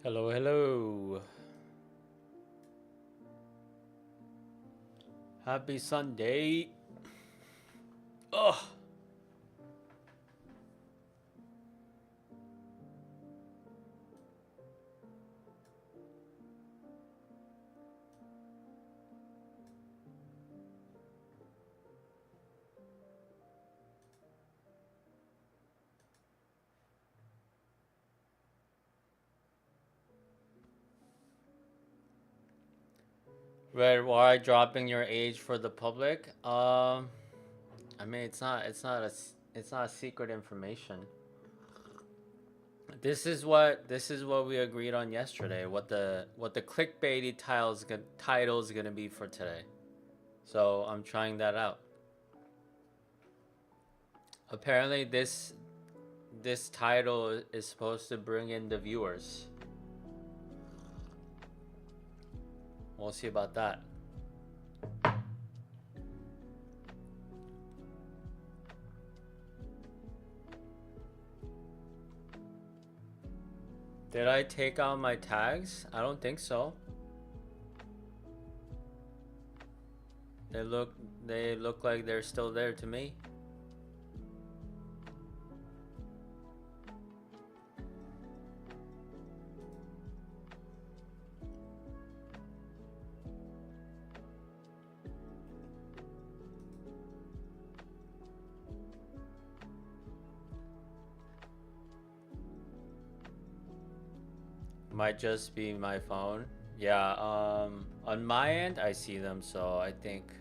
Hello, hello. Happy Sunday. Ugh. Red, why dropping your age for the public? I mean, it's not a secret information. This is what we agreed on yesterday. What the clickbaity title's gonna be for today. So I'm trying that out. Apparently, this title is supposed to bring in the viewers. We'll see about that. Did I take out my tags? I don't think so. They look they look like they're still there to me. Might just be my phone. Yeah, on my end I see them, so I think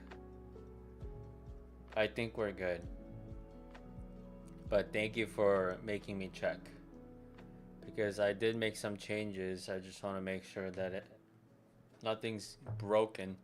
we're good. But thank you for making me check because I did make some changes. I just want to make sure that nothing's broken.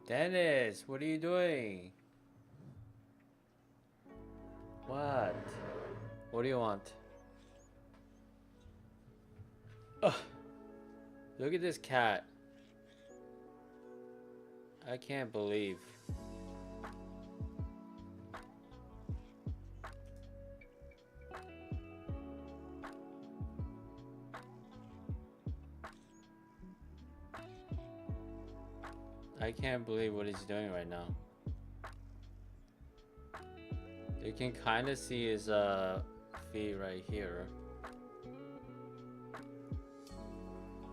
Dennis, what are you doing? What? What do you want? Ugh, look at this cat. I can't believe. I can't believe what he's doing right now. You can kind of see his feet right here.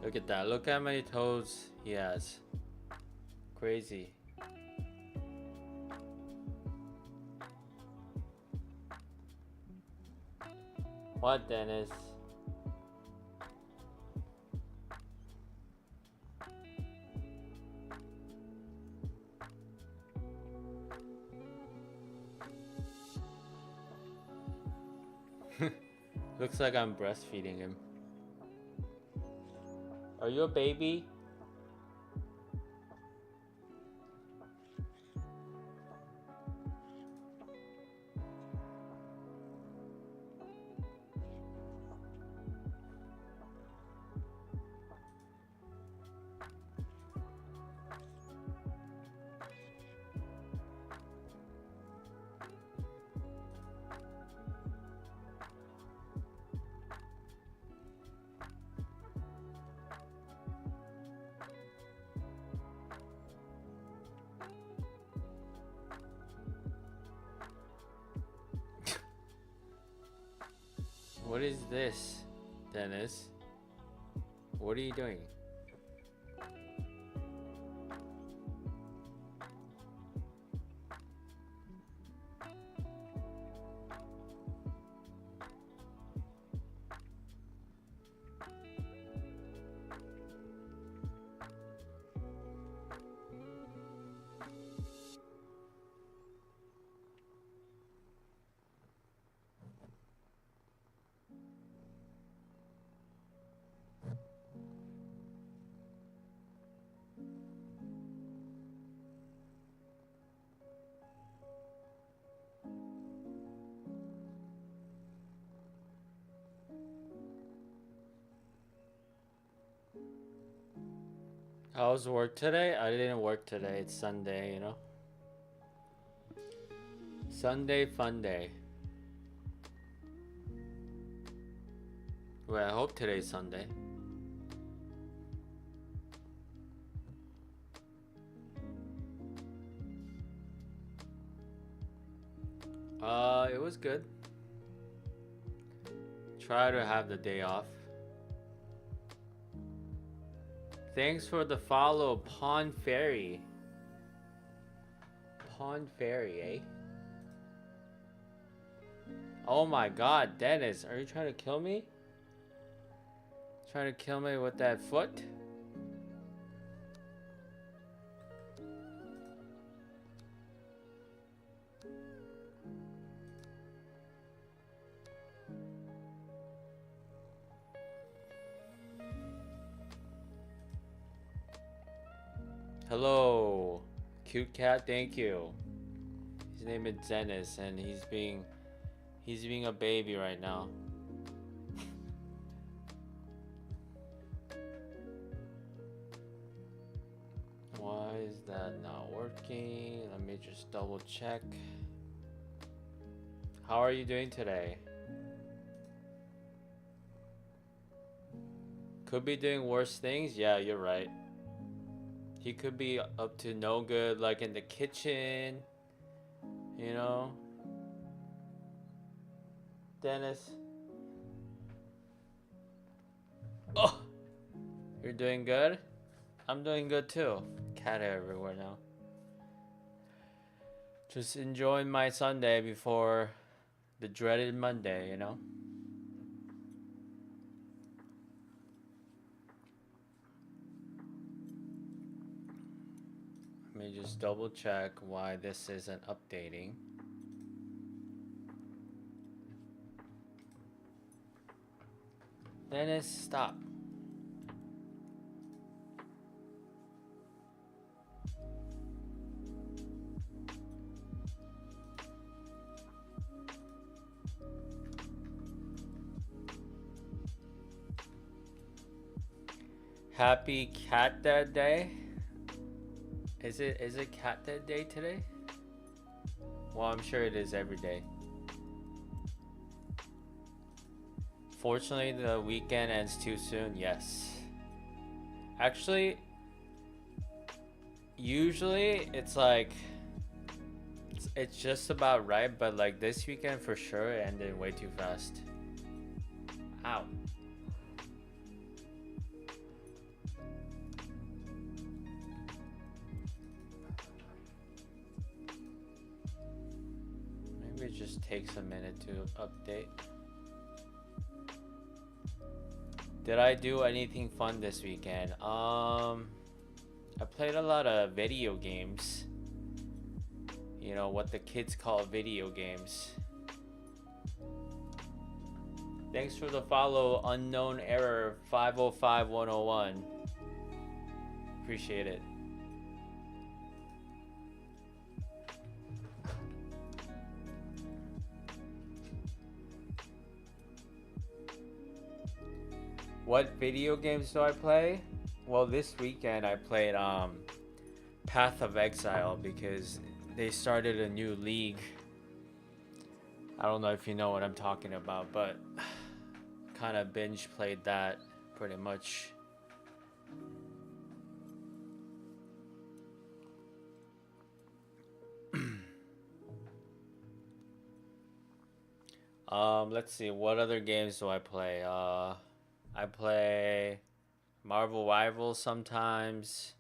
Look at that. Look how many toes he has. Crazy. What, Dennis? Looks like I'm breastfeeding him. Are you a baby? What is this, Dennis? What are you doing? How was work today? I didn't work today. It's Sunday, you know? Sunday fun day. Well, I hope today's Sunday. It was good. Try to have the day off. Thanks for the follow, Pond Fairy. Pond Fairy, eh? Oh my god, Dennis, are you trying to kill me? Trying to kill me with that foot? Hello, cute cat. Thank you. His name is Dennis, and he's being a baby right now. Why is that not working? Let me just double check. How are you doing today? Could be doing worse things. Yeah, you're right. He could be up to no good, like in the kitchen, you know? Dennis. Oh! You're doing good? I'm doing good too. Cat hair everywhere now. Just enjoying my Sunday before the dreaded Monday, you know? Let me just double check why this isn't updating. Dennis, stop. Happy Cat Dad Day. Is it Cat Dad Day today? Well, I'm sure it is every day. Fortunately, the weekend ends too soon. Yes. Actually, usually it's like it's just about right, but like this weekend for sure it ended way too fast. Ow. Maybe it just takes a minute to update. Did I do anything fun this weekend? I played a lot of video games. You know, what the kids call video games. Thanks for the follow, Unknown Error 505101. Appreciate it. What video games do I play? Well, this weekend I played Path of Exile because they started a new league. I don't know if you know what I'm talking about, but kind of binge played that pretty much. Let's see, what other games do I play? I play Marvel Rivals sometimes.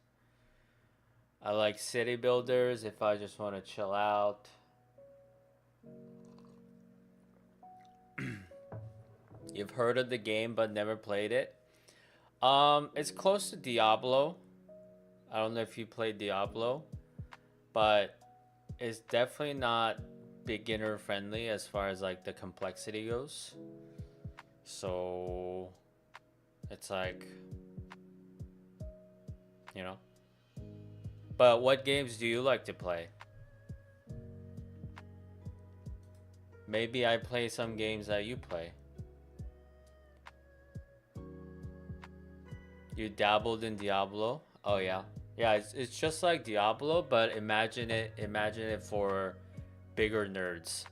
I like City Builders if I just want to chill out. You've heard of the game but never played it? It's close to Diablo. I don't know if you played Diablo, but it's definitely not beginner friendly as far as like the complexity goes. So it's like, you know. But what games do you like to play? Maybe I play some games that you play. You dabbled in Diablo? Oh yeah, yeah. It's just like Diablo, but imagine it for bigger nerds,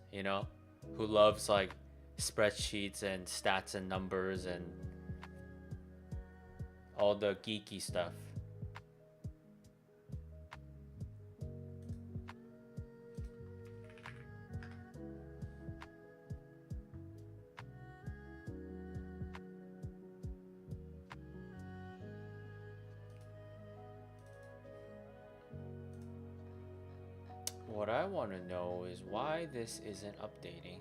who loves like spreadsheets and stats and numbers and all the geeky stuff. What I want to know is why this isn't updating.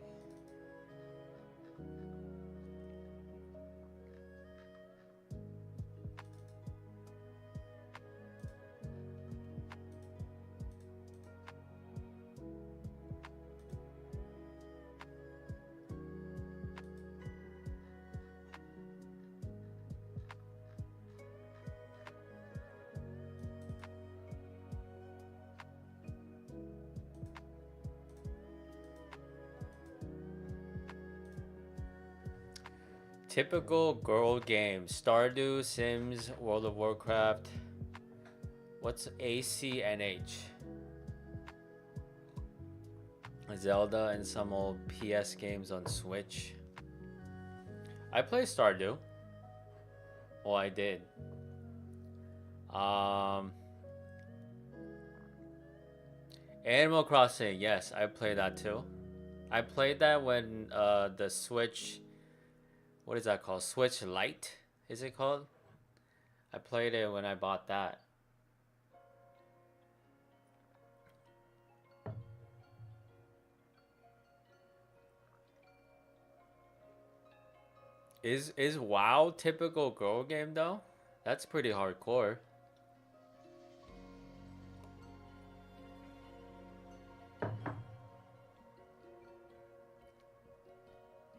Typical girl games: Stardew, Sims, World of Warcraft. What's ACNH? Zelda and some old PS games on Switch. I play Stardew. Well, I did. Um, Animal Crossing. Yes, I played that too. I played that when the Switch. What is that called? Switch Lite? Is it called? I played it when I bought that. Is WoW typical girl game though? That's pretty hardcore.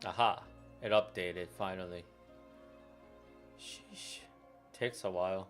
Aha. It updated finally. Sheesh. Takes a while.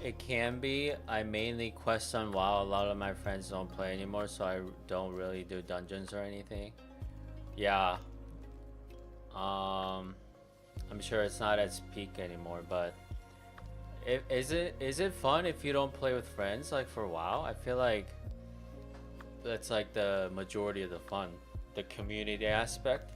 It can be. I mainly quest on WoW. A lot of my friends don't play anymore, so I don't really do dungeons or anything. Yeah. I'm sure it's not as peak anymore, but is it fun if you don't play with friends like for WoW? I feel like that's like the majority of the fun, the community aspect.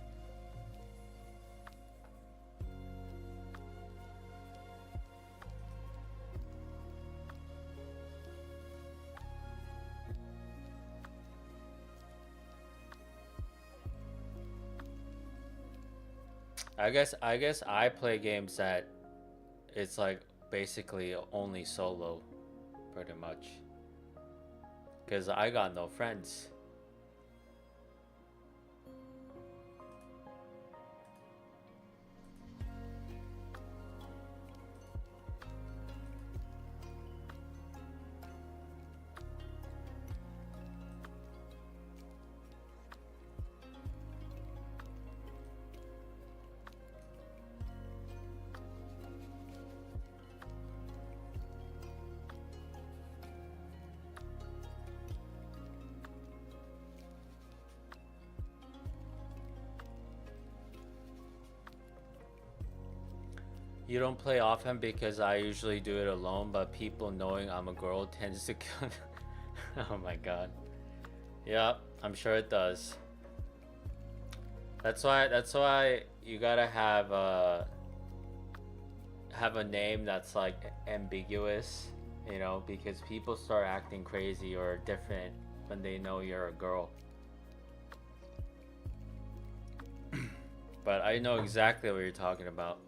I guess I play games that it's like basically only solo, pretty much, because I got no friends. You don't play often because I usually do it alone, but people knowing I'm a girl tends to. Oh my god. Yeah, I'm sure it does. That's why you gotta have a name that's like ambiguous, because people start acting crazy or different when they know you're a girl. But I know exactly what you're talking about.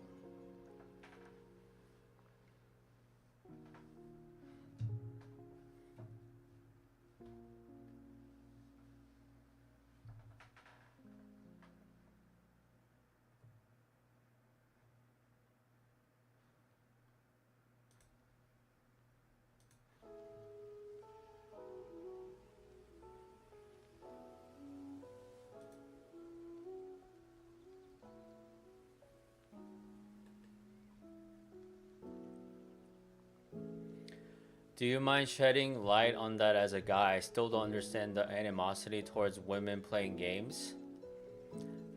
Do you mind shedding light on that as a guy? I still don't understand the animosity towards women playing games.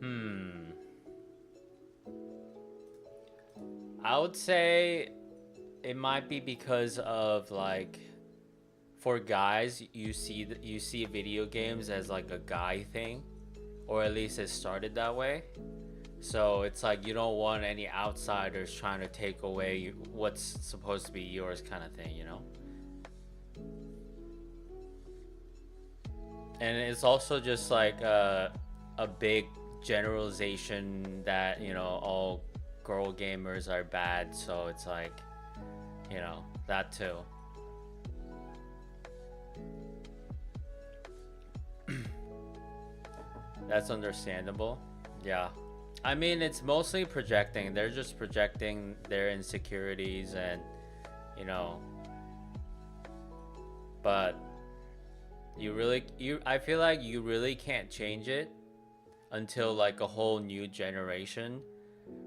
Hmm. I would say it might be because of like for guys you see video games as like a guy thing, or at least it started that way. So it's like you don't want any outsiders trying to take away what's supposed to be yours, kind of thing, you know? And it's also just like a big generalization that, you know, all girl gamers are bad. So it's like, you know, that too. That's understandable. Yeah. I mean, it's mostly projecting. They're just projecting their insecurities and, you know, but I feel like you really can't change it until like a whole new generation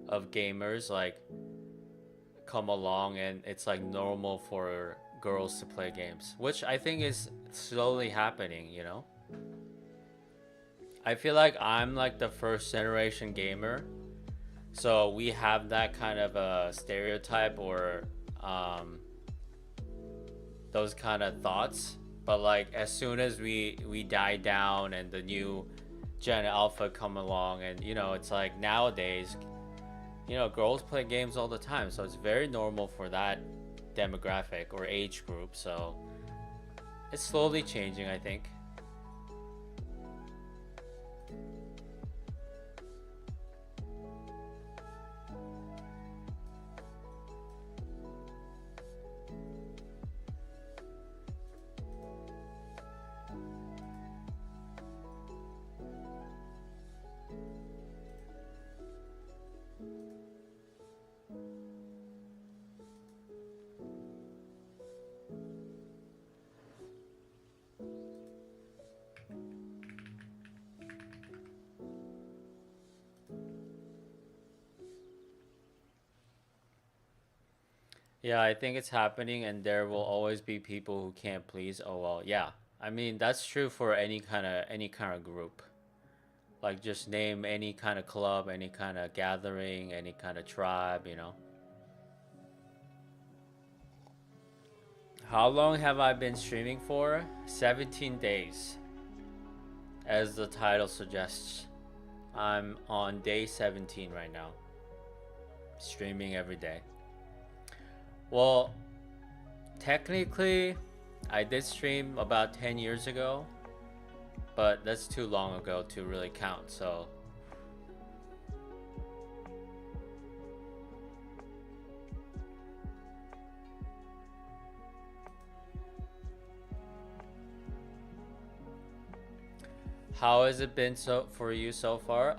of gamers like come along and it's like normal for girls to play games, which I think is slowly happening, you know? I feel like I'm like the first generation gamer, so we have that kind of a stereotype or um, those kind of thoughts. But like as soon as we die down and the new Gen Alpha come along, and you know, it's like nowadays, you know, girls play games all the time, so it's very normal for that demographic or age group. So it's slowly changing, I think. Yeah, I think it's happening, and there will always be people who can't please. Oh well, yeah. I mean, that's true for any kind of group. Like just name any kind of club, any kind of gathering, any kind of tribe, you know. How long have I been streaming for? 17 days, as the title suggests. I'm on day 17 right now, streaming every day. Well, technically, I did stream about 10 years ago, but that's too long ago to really count. So, how has it been so for you so far?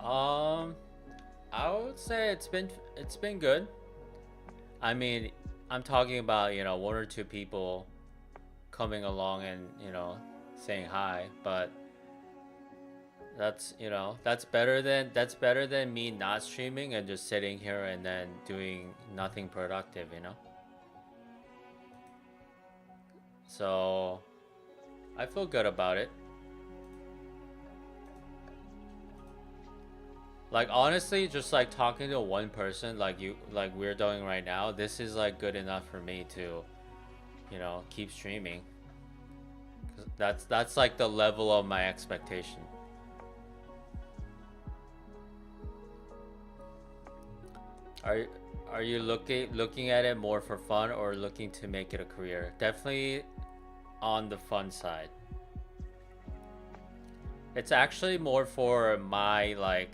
I would say it's been good. I mean, I'm talking about, you know, one or two people coming along and, you know, saying hi, but that's, you know, that's better than me not streaming and just sitting here and then doing nothing productive, you know? So, I feel good about it. Like honestly, just like talking to one person like we're doing right now, this is like good enough for me to, you know, keep streaming. 'Cause that's like the level of my expectation. Are are you looking at it more for fun or looking to make it a career? Definitely on the fun side. It's actually more for my like,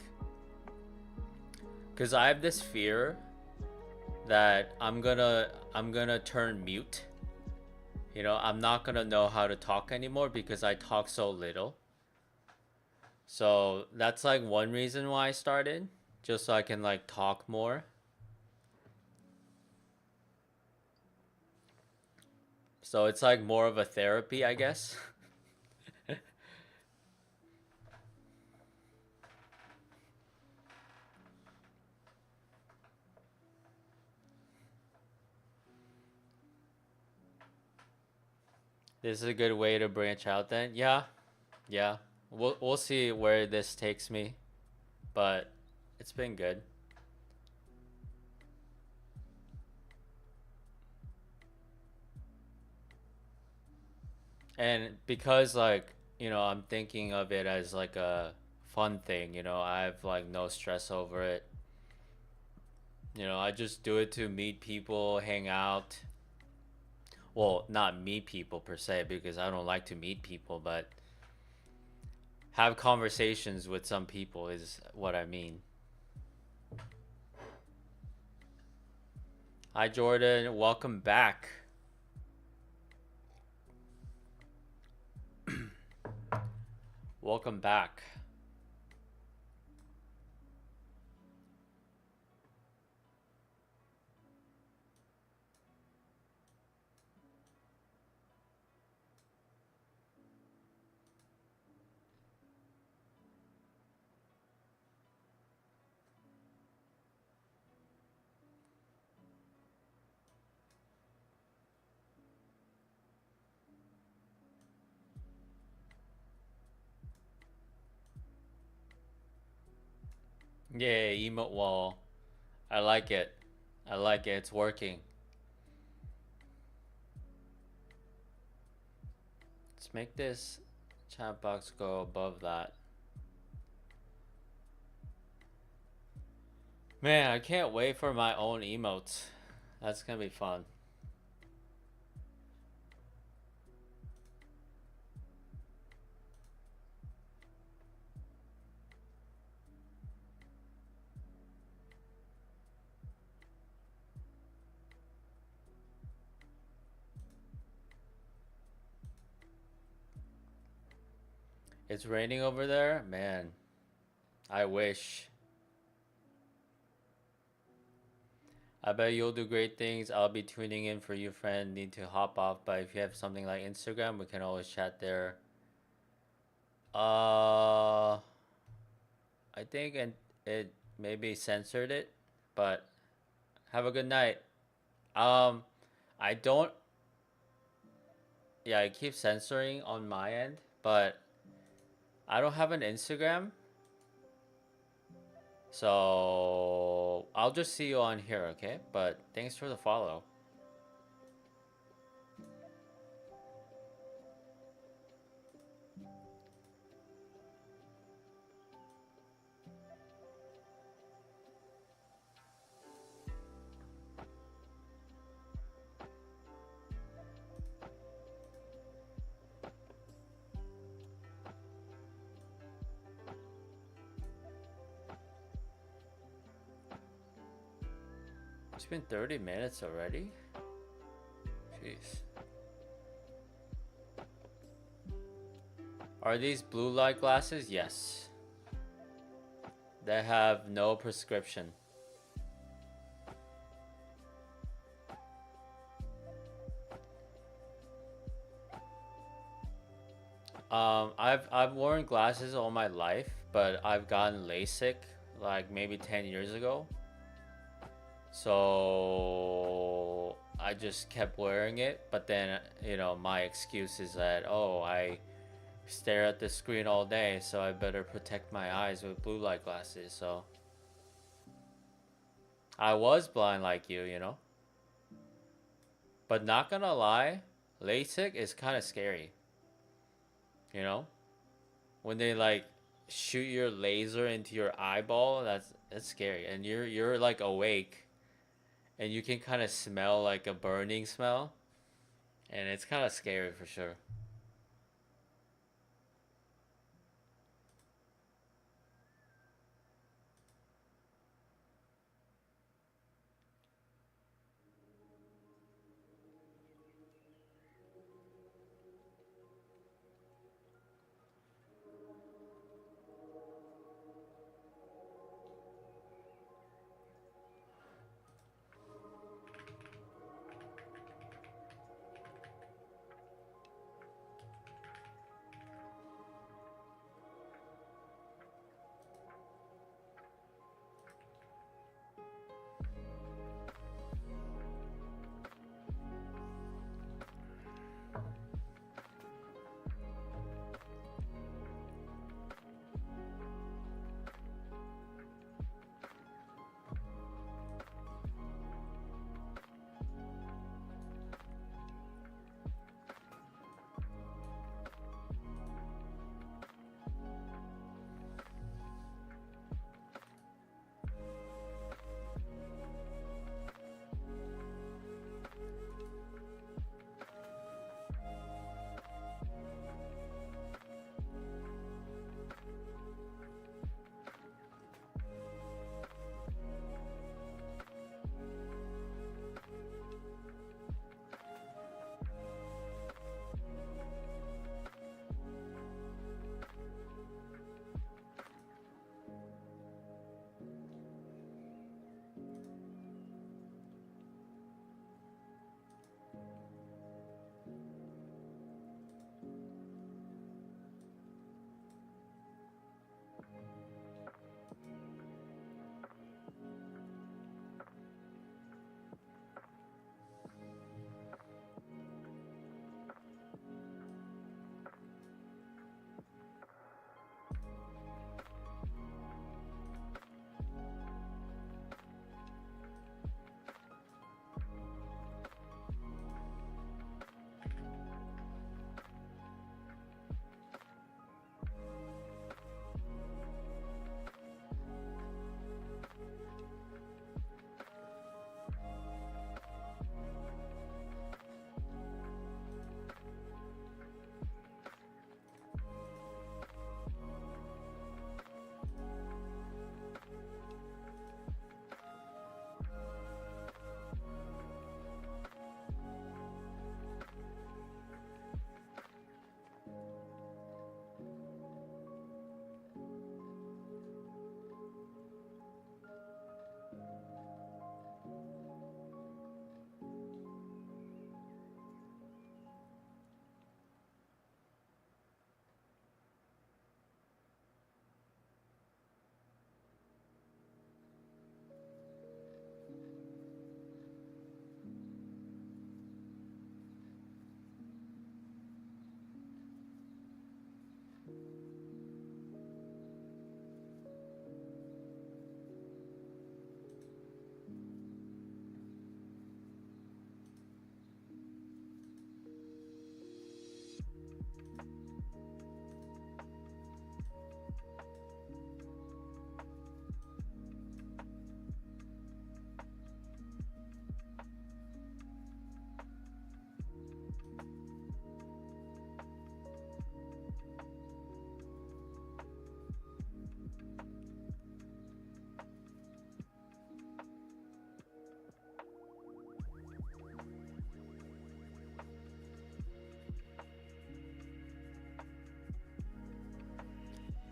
cuz I have this fear that I'm gonna turn mute. You know, I'm not gonna know how to talk anymore because I talk so little. So that's like one reason why I started, just so I can like talk more. So it's like more of a therapy, I guess. This is a good way to branch out then. Yeah, yeah. We'll see where this takes me, but it's been good. And because like, I'm thinking of it as like a fun thing, I have like no stress over it. I just do it to meet people, hang out. Well, not meet people per se because I don't like to meet people, but have conversations with some people is what I mean. Hi Jordan, welcome back. Welcome back. Yeah, emote wall. I like it. I like it. It's working. Let's make this chat box go above that. Man, I can't wait for my own emotes. That's gonna be fun. It's raining over there? Man, I wish. I bet you'll do great things. I'll be tuning in for you, friend. Need to hop off, but if you have something like Instagram, we can always chat there. Uh, I think it maybe censored it, but have a good night. Um, I don't. Yeah, I keep censoring on my end, but I don't have an Instagram, so I'll just see you on here, okay? But thanks for the follow. It's been 30 minutes already? Jeez. Are these blue light glasses? Yes. They have no prescription. I've worn glasses all my life, but I've gotten LASIK like maybe 10 years ago. So I just kept wearing it, but then my excuse is that I stare at the screen all day, so I better protect my eyes with blue light glasses. So I was blind like you. But not gonna lie, LASIK is kind of scary. You know, when they like shoot your laser into your eyeball, that's scary, and you're like awake, and you can kind of smell like a burning smell, and it's kind of scary for sure.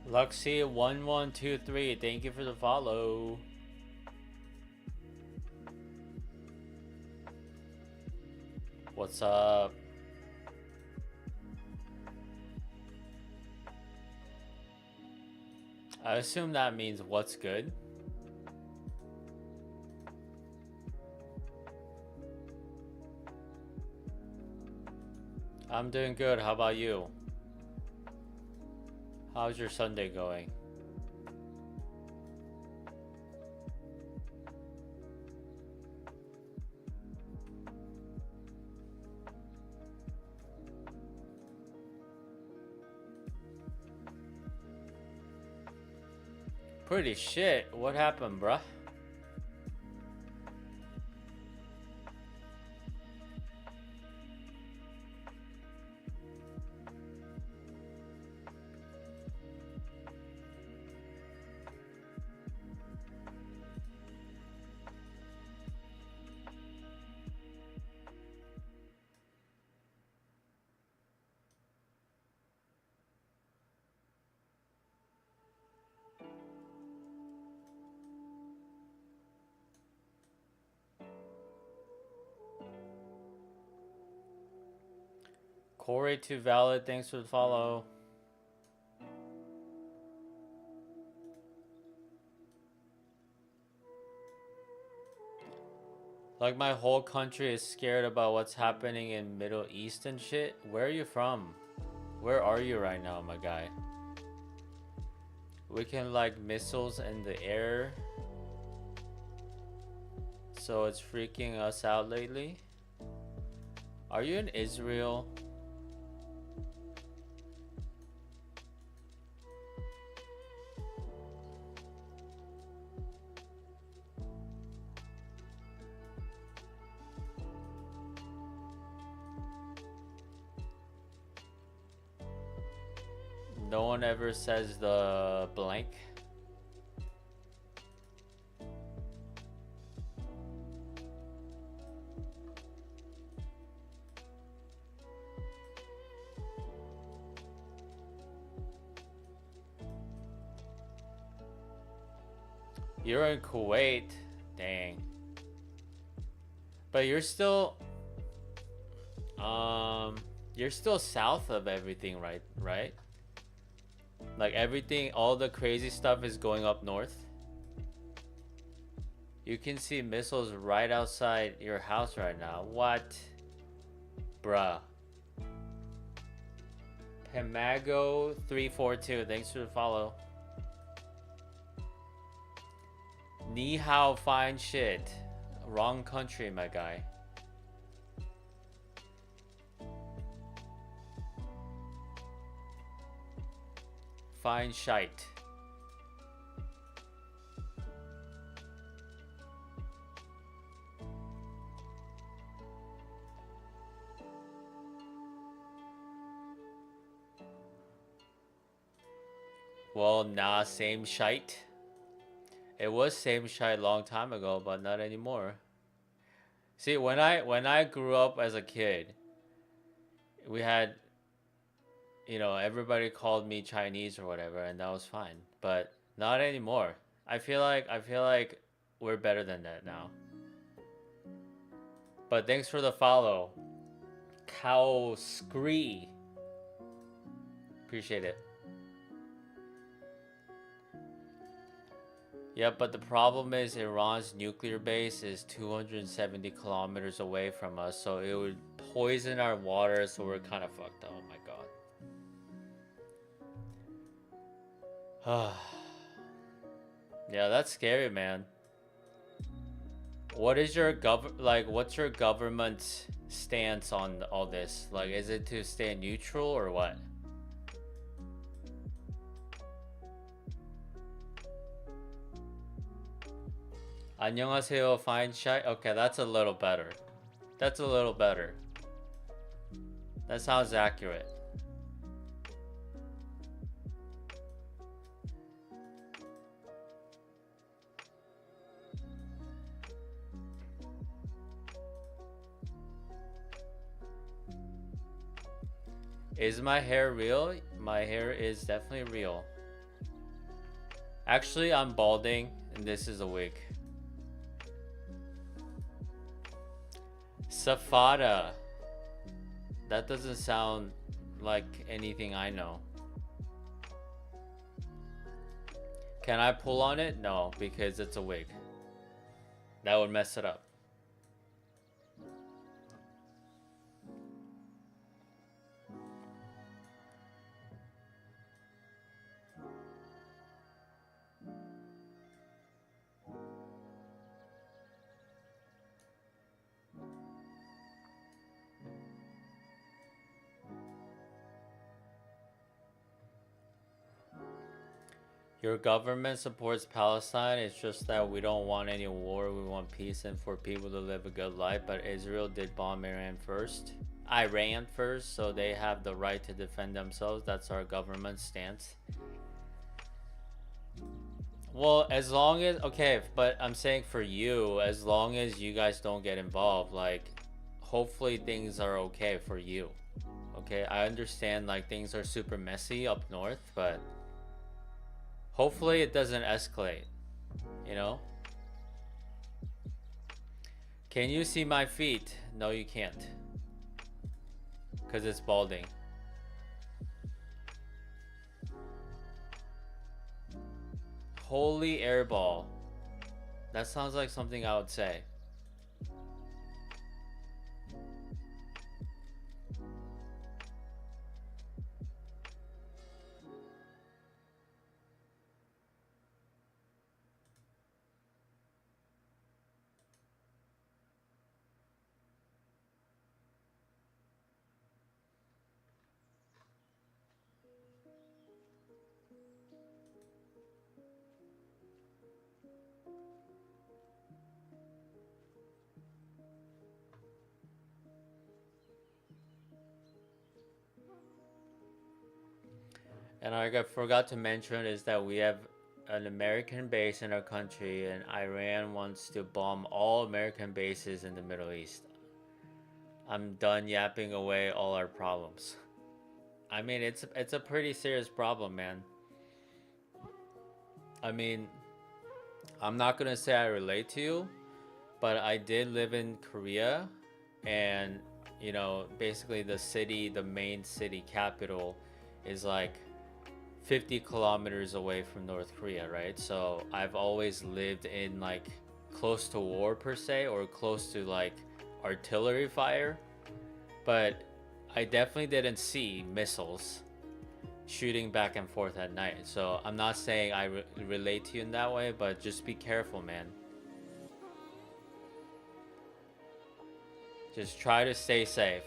Luxy1123, thank you for the follow. What's up? I assume that means what's good. I'm doing good. How about you? How's your Sunday going? Pretty shit. What happened, bruh? Corey too valid, thanks for the follow. Like my whole country is scared about what's happening in Middle East and shit. Where are you from? Where are you right now, my guy? We can like missiles in the air. So it's freaking us out lately. Are you in Israel? No one ever says the blank. You're in Kuwait. Dang. But you're still south of everything, right? Like everything, all the crazy stuff is going up north. You can see missiles right outside your house right now. What? Bruh. Pemago342, thanks for the follow. Ni hao, fine shit. Wrong country, my guy. Fine shite. Well, nah, same shite. It was same shite long time ago, but not anymore. See, when I grew up as a kid, we had, you know, everybody called me Chinese or whatever, and that was fine. But not anymore. I feel like we're better than that now. But thanks for the follow. Cow Scree. Appreciate it. Yeah, but the problem is Iran's nuclear base is 270 kilometers away from us, so it would poison our water, so we're kind of fucked. Oh my god. Yeah, that's scary, man. What is your what's your government's stance on all this? Like, is it to stay neutral or what? 안녕하세요, fine shite. Okay, that's a little better. That's a little better. That sounds accurate. Is my hair real? My hair is definitely real. Actually, I'm balding, and this is a wig. Safada. That doesn't sound like anything I know. Can I pull on it? No, because it's a wig. That would mess it up. Your government supports Palestine. It's just that we don't want any war. We want peace and for people to live a good life. But Israel did bomb Iran first. Iran first, so they have the right to defend themselves. That's our government stance. Well, as long as okay, but I'm saying for you, as long as you guys don't get involved, like hopefully things are okay for you. Okay, I understand like things are super messy up north, but hopefully it doesn't escalate, you know? Can you see my feet? No, you can't. Because it's balding. Holy airball. That sounds like something I would say. And I forgot to mention is that we have an American base in our country, and Iran wants to bomb all American bases in the Middle East. I'm done yapping away all our problems. I mean, it's a pretty serious problem, man. I mean, I'm not gonna say I relate to you, but I did live in Korea, and you know, basically the city, the main city capital, is like 50 kilometers away from North Korea, right? So I've always lived in like close to war per se, or close to like artillery fire, but I definitely didn't see missiles shooting back and forth at night. So I'm not saying I relate to you in that way, but just be careful, man. Just try to stay safe.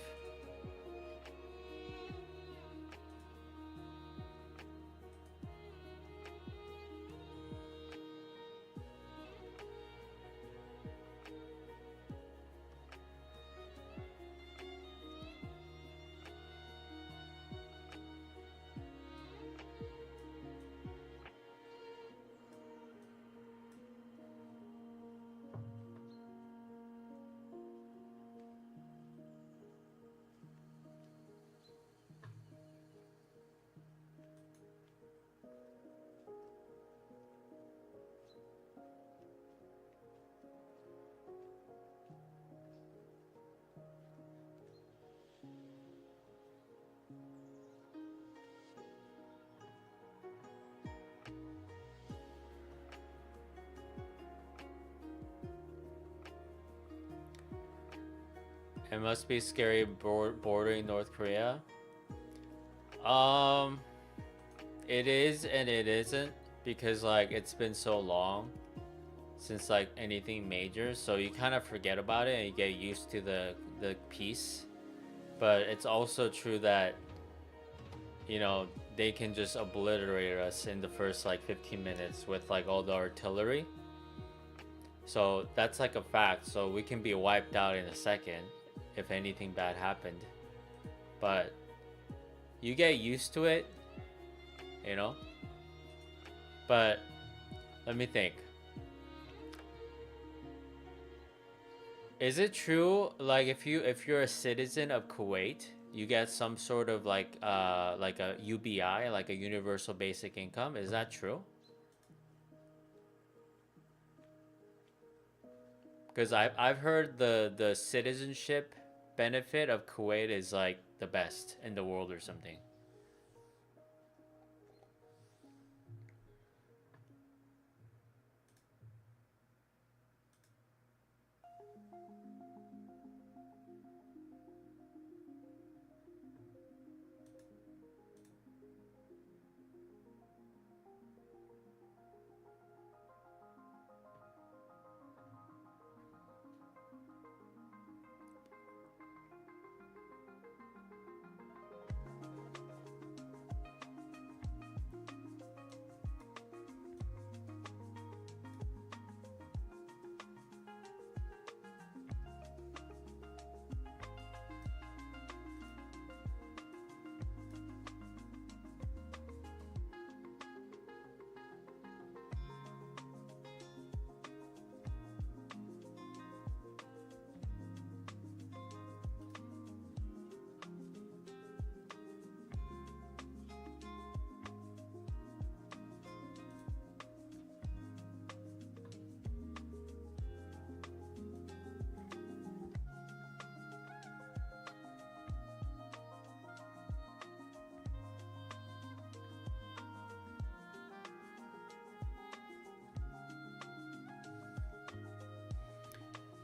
It must be scary bordering North Korea. Um, it is and it isn't because like it's been so long since like anything major, so you kind of forget about it and you get used to the peace. But it's also true that you know they can just obliterate us in the first like 15 minutes with like all the artillery. So that's like a fact. So we can be wiped out in a second if anything bad happened. But you get used to it, you know? But let me think. Is it true like if you're a citizen of Kuwait, you get some sort of like a UBI, like a universal basic income? Is that true? Because I've heard the citizenship benefit of Kuwait is like the best in the world or something.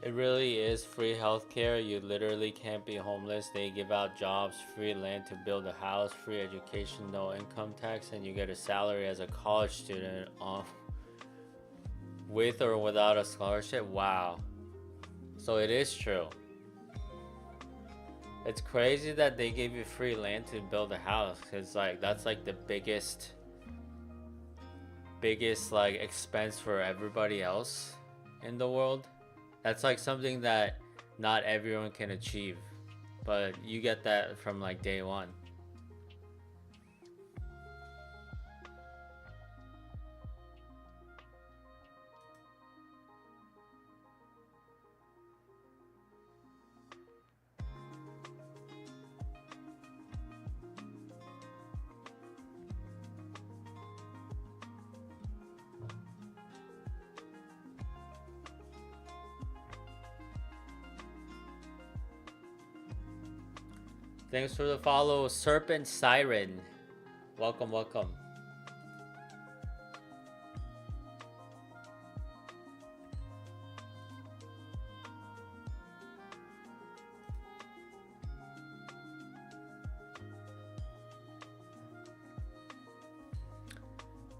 It really is free healthcare. You literally can't be homeless. They give out jobs, free land to build a house, free education, no income tax, and you get a salary as a college student with or without a scholarship. Wow. So it is true. It's crazy that they gave you free land to build a house, cuz like that's like the biggest like expense for everybody else in the world. That's like something that not everyone can achieve, but you get that from like day one. Thanks for the follow, Serpent Siren. Welcome, welcome.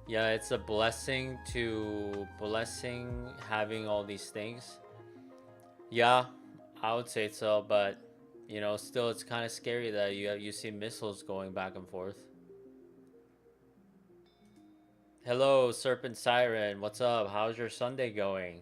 Yeah, it's a blessing having all these things. Yeah, I would say so, but you know, still it's kind of scary that you see missiles going back and forth. Hello, Serpent Siren. What's up? How's your Sunday going?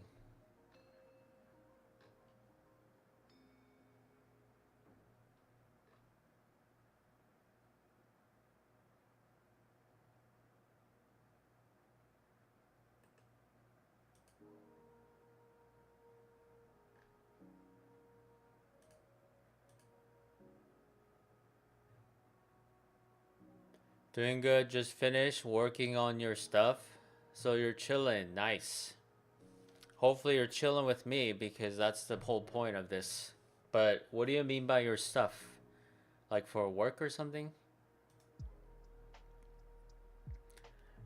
Doing good. Just finished working on your stuff. So you're chilling. Nice. Hopefully you're chilling with me because that's the whole point of this. But what do you mean by your stuff? Like for work or something?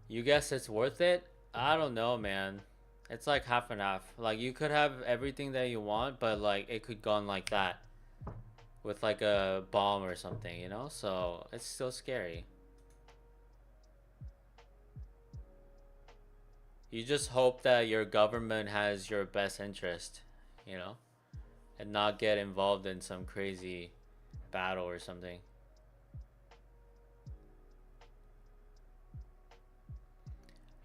You guess it's worth it? I don't know, man. It's like half and half. Like you could have everything that you want, but like it could gone like that with like a bomb or something, you know? So it's still scary. You just hope that your government has your best interest, you know, and not get involved in some crazy battle or something.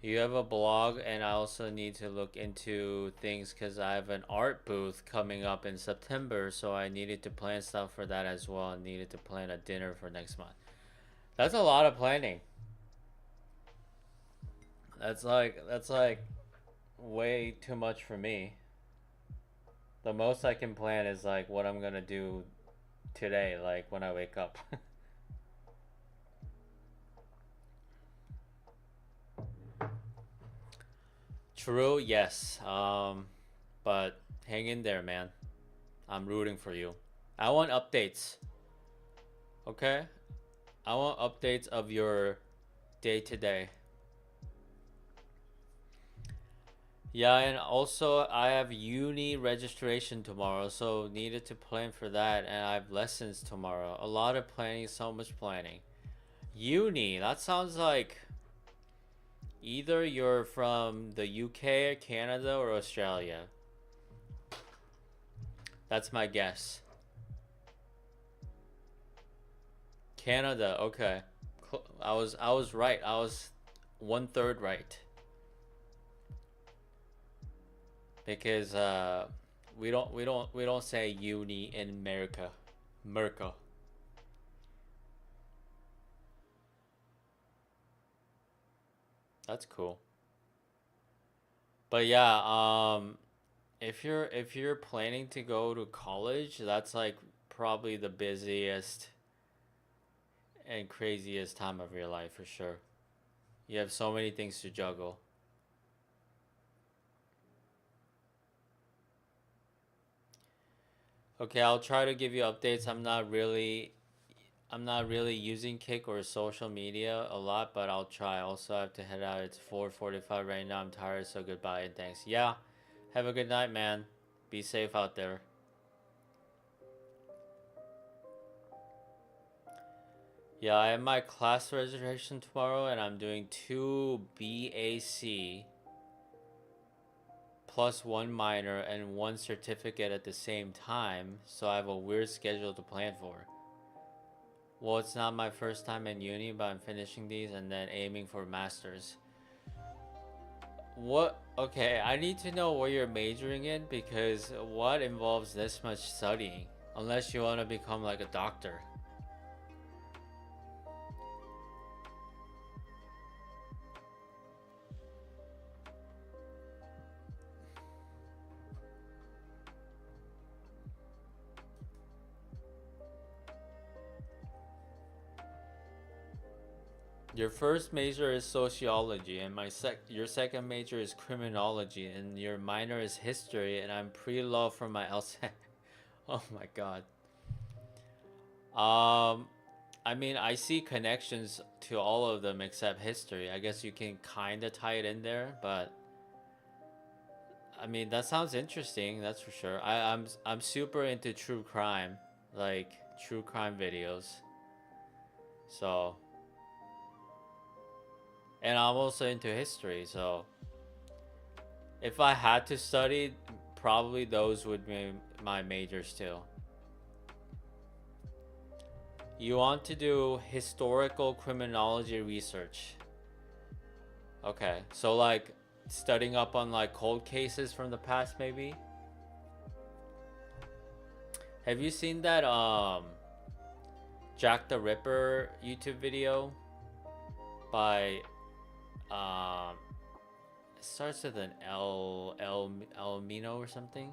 You have a blog, and I also need to look into things because I have an art booth coming up in September, so I needed to plan stuff for that as well. I needed to plan a dinner for next month. That's a lot of planning. That's like way too much for me. The most I can plan is like what I'm gonna do today, like when I wake up. True, yes. But Hang in there, man. I'm rooting for you. I want updates. Okay? I want updates of your day to day. Yeah, and also I have uni registration tomorrow, so needed to plan for that, and I have lessons tomorrow. A lot of planning, so much planning. Uni, that sounds like either you're from the UK, Canada, or Australia. That's my guess. Canada, okay. I was right. I was 1/3 right. Because we don't say uni in America. America. That's cool. But yeah, if you're planning to go to college, that's like probably the busiest and craziest time of your life for sure. You have so many things to juggle. Okay, I'll try to give you updates. I'm not really using Kick or social media a lot, but I'll try. Also, I have to head out. It's 4:45 right now. I'm tired, so goodbye and thanks. Yeah. Have a good night, man. Be safe out there. Yeah, I have my class registration tomorrow and I'm doing 2 BAC plus 1 minor and 1 certificate at the same time, so I have a weird schedule to plan for. Well, it's not my first time in uni, but I'm finishing these and then aiming for masters. What? Okay, I need to know what you're majoring in because what involves this much studying? Unless you want to become like a doctor. Your first major is sociology, and your second major is criminology, and your minor is history, and I'm pre-law for my LSAT. Oh my god. Um, I mean, I see connections to all of them except history. I guess you can kind of tie it in there, but I mean, that sounds interesting. That's for sure. I'm super into true crime, like true crime videos. So, and I'm also into history. So, if I had to study, probably those would be my majors too. You want to do historical criminology research. Okay, so like studying up on like cold cases from the past, maybe. Have you seen that Jack the Ripper YouTube video by it starts with an El Mino or something?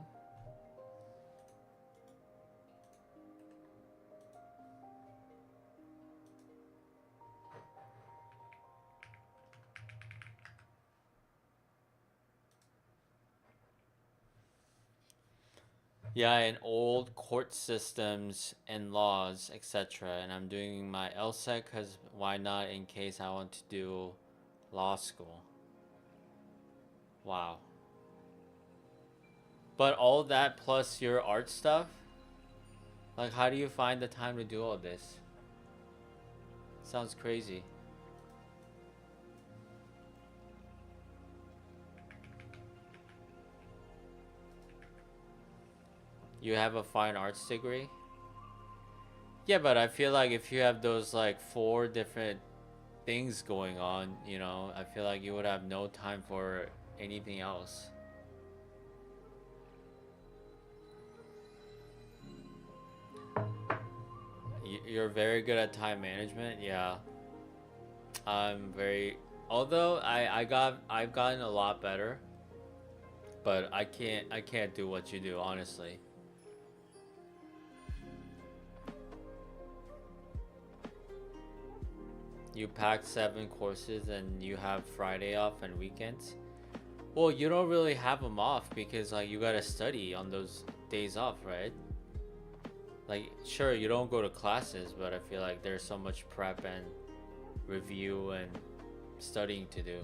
Yeah, in old court systems and laws, etc. And I'm doing my LSEC because why not in case I want to do law school. Wow. But all that plus your art stuff? Like, how do you find the time to do all this? Sounds crazy. You have a fine arts degree? Yeah, but I feel like if you have those like 4 different things going on, I feel like you would have no time for anything else. You're very good at time management. Yeah. I'm very although I've gotten a lot better, but I can't do what you do, honestly. You pack 7 courses and you have Friday off and weekends. Well, you don't really have them off because like you gotta study on those days off, right? Like, sure, you don't go to classes, but I feel like there's so much prep and review and studying to do.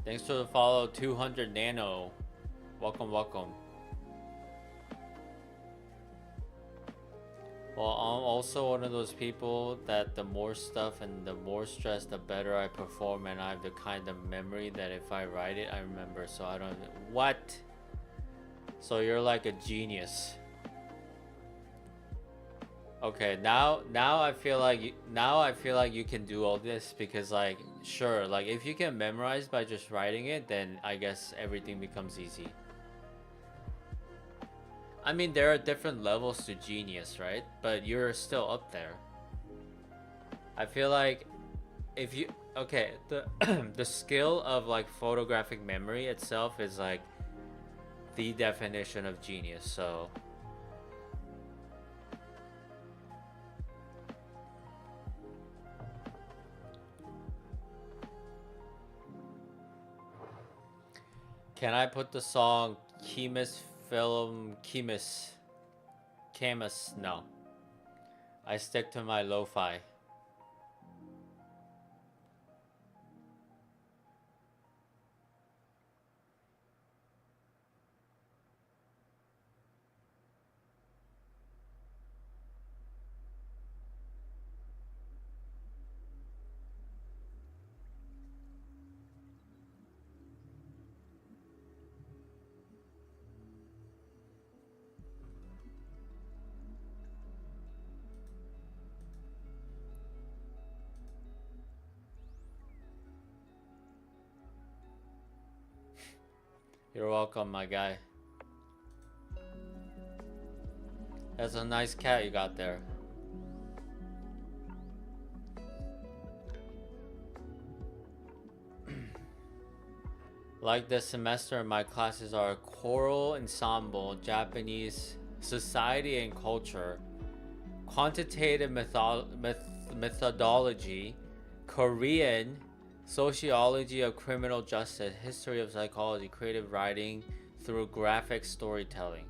Thanks for the follow, 200 Nano. Welcome, welcome. Well, I'm also one of those people that the more stuff and the more stress, the better I perform, and I have the kind of memory that if I write it, I remember. So I don't. What? So you're like a genius. Okay, now I feel like you can do all this because like sure, like if you can memorize by just writing it, then I guess everything becomes easy. I mean, there are different levels to genius, right? But you're still up there. I feel like if you okay, the the skill of like photographic memory itself is like the definition of genius. So can I put the song Chemis Film Chemis Camus? No. I stick to my lo-fi. You're welcome, my guy. That's a nice cat you got there. Like this semester, my classes are choral ensemble, Japanese society and culture, quantitative methodology, Korean, sociology of criminal justice, history of psychology, creative writing through graphic storytelling.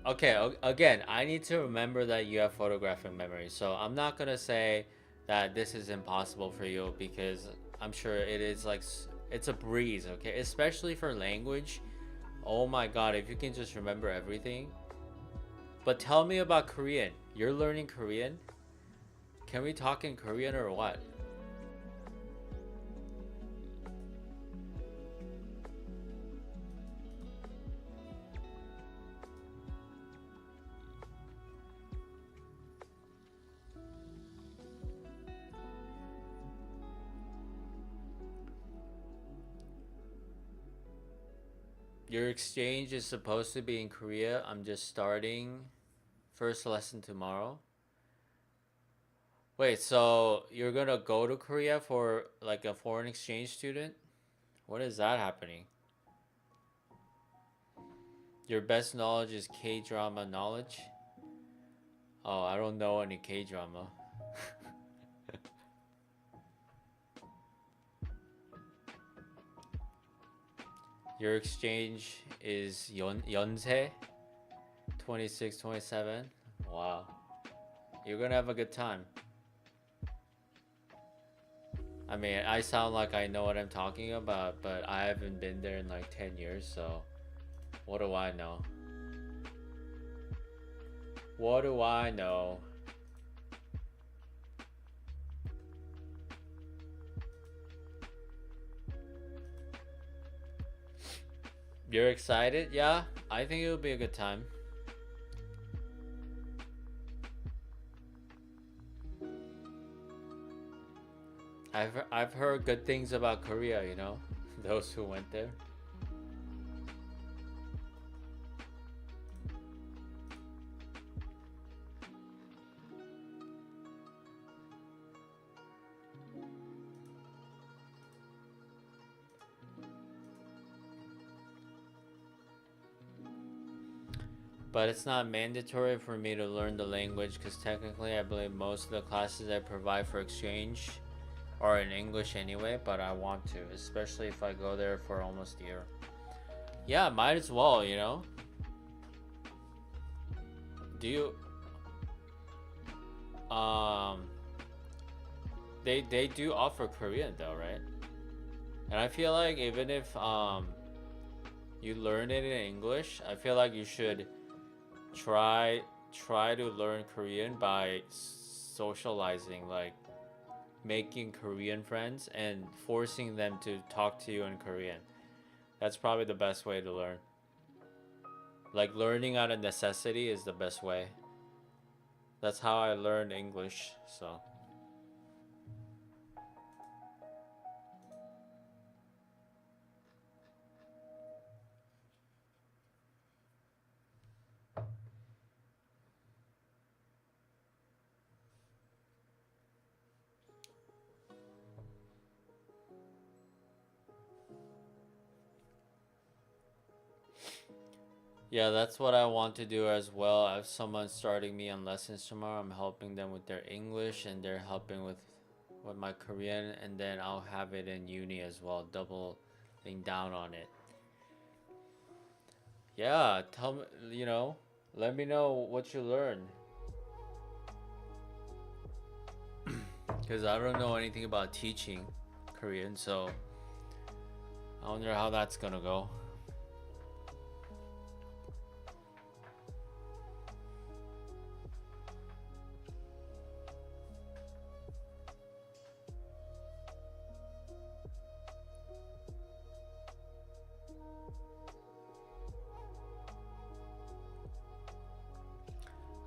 Okay, again, I need to remember that you have photographic memory. So I'm not gonna say that this is impossible for you because I'm sure it is like it's a breeze, okay? Especially for language. Oh my god, if you can just remember everything. But tell me about Korean. You're learning Korean? Can we talk in Korean or what? Your exchange is supposed to be in Korea. I'm just starting. First lesson tomorrow. Wait, so you're gonna go to Korea for like a foreign exchange student? What is that happening? Your best knowledge is K-drama knowledge? Oh, I don't know any K-drama. Your exchange is Yonsei 26, 27. Wow. You're gonna have a good time. I mean, I sound like I know what I'm talking about, but I haven't been there in like 10 years, so what do I know? What do I know? You're excited? Yeah, I think it'll be a good time. I've heard good things about Korea, you know, those who went there. But it's not mandatory for me to learn the language because technically I believe most of the classes I provide for exchange are in English anyway, but I want to, especially if I go there for almost a year. Yeah, might as well, you know? Do you um they do offer Korean though, right? And I feel like even if you learn it in English, I feel like you should try to learn Korean by socializing, like making Korean friends and forcing them to talk to you in Korean. That's probably the best way to learn. Like learning out of necessity is the best way. That's how I learned English, so. Yeah, that's what I want to do as well. If someone's starting me on lessons tomorrow, I'm helping them with their English and they're helping with my Korean, and then I'll have it in uni as well, doubling down on it. Yeah, tell me, let me know what you learned. Because I don't know anything about teaching Korean, so I wonder how that's gonna go.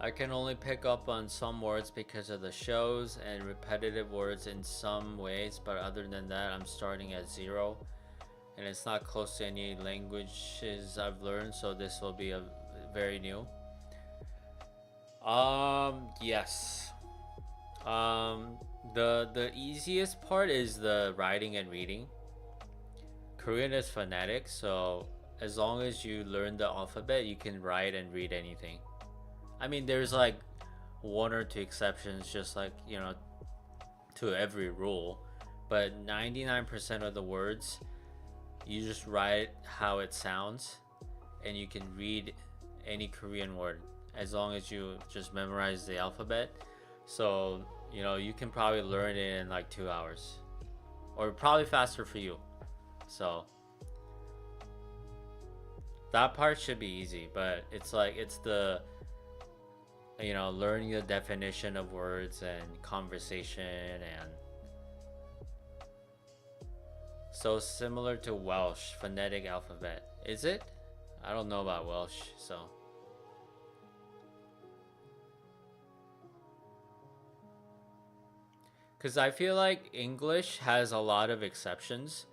I can only pick up on some words because of the shows and repetitive words in some ways, but other than that, I'm starting at zero. And it's not close to any languages I've learned, so this will be a very new. Yes. The easiest part is the writing and reading. Korean is phonetic, so as long as you learn the alphabet, you can write and read anything. I mean, there's like one or two exceptions, just like, to every rule, but 99% of the words, you just write how it sounds, and you can read any Korean word as long as you just memorize the alphabet. So, you can probably learn it in like 2 hours, or probably faster for you. So, that part should be easy, but it's the learning the definition of words and conversation, and so similar to Welsh phonetic alphabet. Is it? I don't know about Welsh, so. Because I feel like English has a lot of exceptions.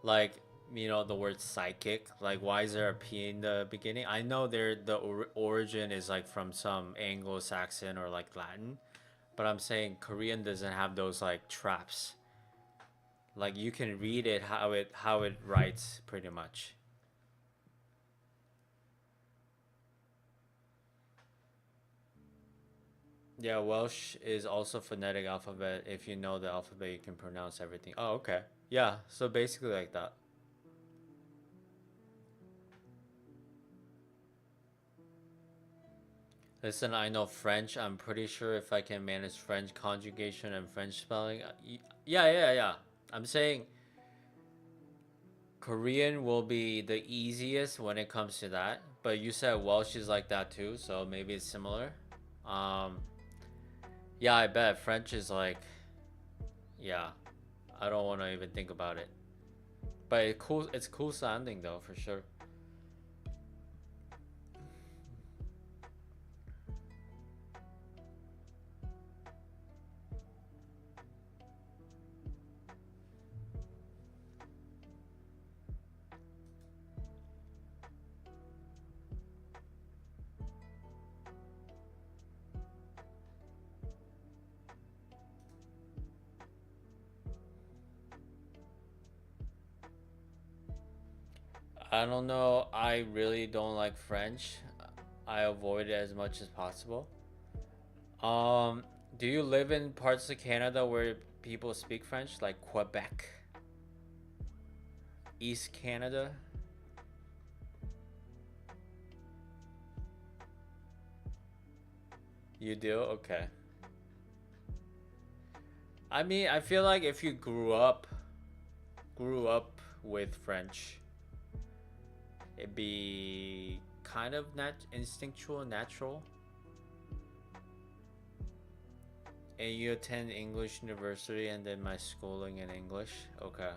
Like, the word psychic. Like, why is there a P in the beginning? I know origin is like from some Anglo-Saxon or like Latin. But I'm saying Korean doesn't have those like traps. Like, you can read it how it writes pretty much. Yeah, Welsh is also phonetic alphabet. If you know the alphabet, you can pronounce everything. Oh, okay. Yeah, so basically like that. Listen, I know French. I'm pretty sure if I can manage French conjugation and French spelling. Yeah, yeah, yeah. I'm saying Korean will be the easiest when it comes to that. But you said Welsh is like that too, so maybe it's similar. Um, yeah, I bet French is like, yeah. I don't want to even think about it. But it's cool sounding though, for sure. I don't know. I really don't like French. I avoid it as much as possible. Um, do you live in parts of Canada where people speak French, like Quebec, East Canada? You do? Okay. I mean, I feel like if you grew up with French, it'd be kind of instinctual, natural. And you attend English university and then my schooling in English. Okay.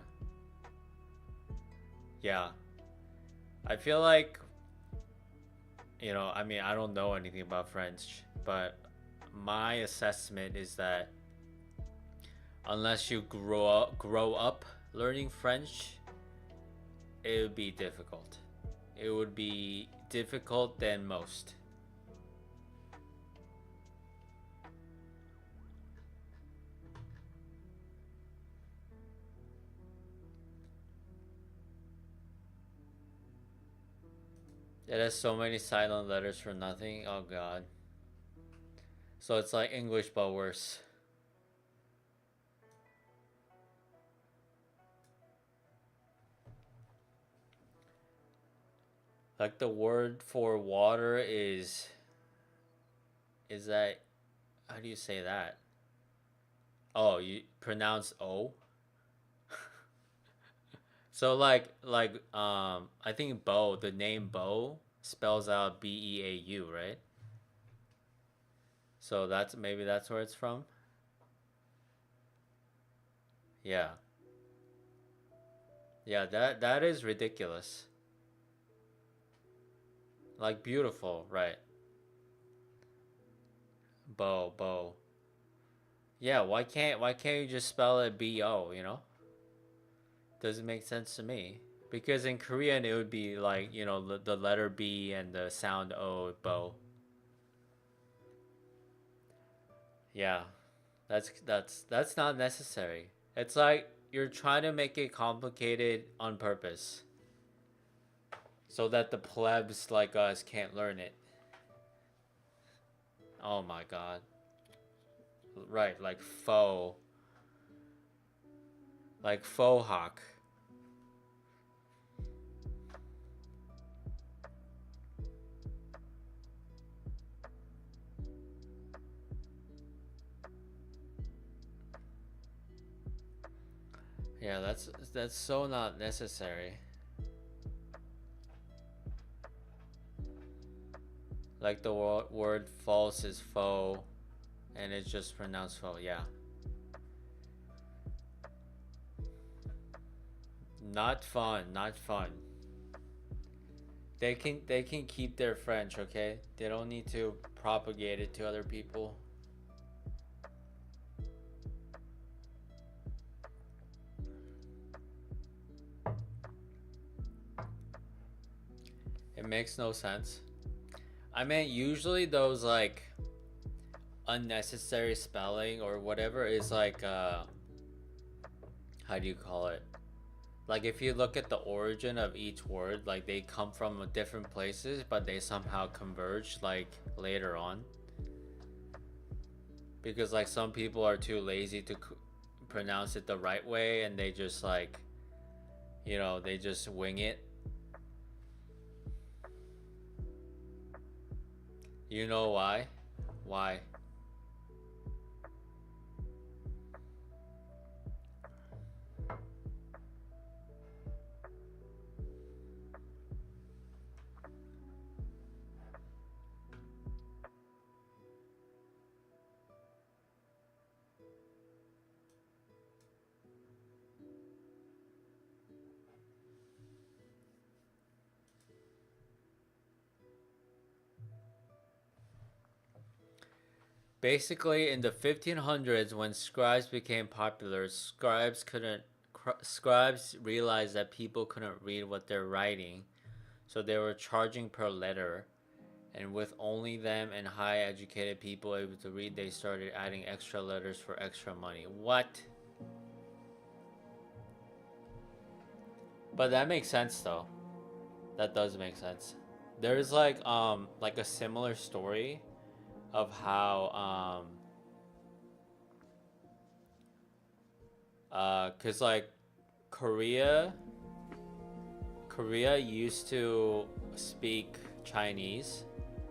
Yeah. I feel like, I mean, I don't know anything about French, but my assessment is that unless you grow up learning French, it would be difficult. It would be difficult than most. It has so many silent letters for nothing. Oh god. So it's like English but worse. Like the word for water is that, how do you say that? Oh, you pronounce O? So I think Bo, the name Bo spells out Beau, right? So that's where it's from. Yeah. Yeah, that is ridiculous. Like beautiful, right? Bo. Yeah, why can't you just spell it Bo, Doesn't make sense to me. Because in Korean it would be like, the letter B and the sound O, Bo. Yeah. That's not necessary. It's like you're trying to make it complicated on purpose so that the plebs like us can't learn it. Oh my god. Right, like faux. Like faux hawk. Yeah, that's so not necessary. Like the word false is faux and it's just pronounced faux. Yeah. Not fun, not fun. They can keep their French, okay? They don't need to propagate it to other people. It makes no sense. I mean, usually those like unnecessary spelling or whatever is like how do you call it? Like if you look at the origin of each word, like they come from different places, but they somehow converge like later on. Because like some people are too lazy to pronounce it the right way, and they just like, they just wing it. You know why? Why? Basically, in the 1500s, when scribes became popular, scribes realized that people couldn't read what they're writing, so they were charging per letter. And with only them and high educated people able to read, they started adding extra letters for extra money. What? But that makes sense though. That does make sense. there's like a similar story of how cuz like Korea Korea used to speak Chinese,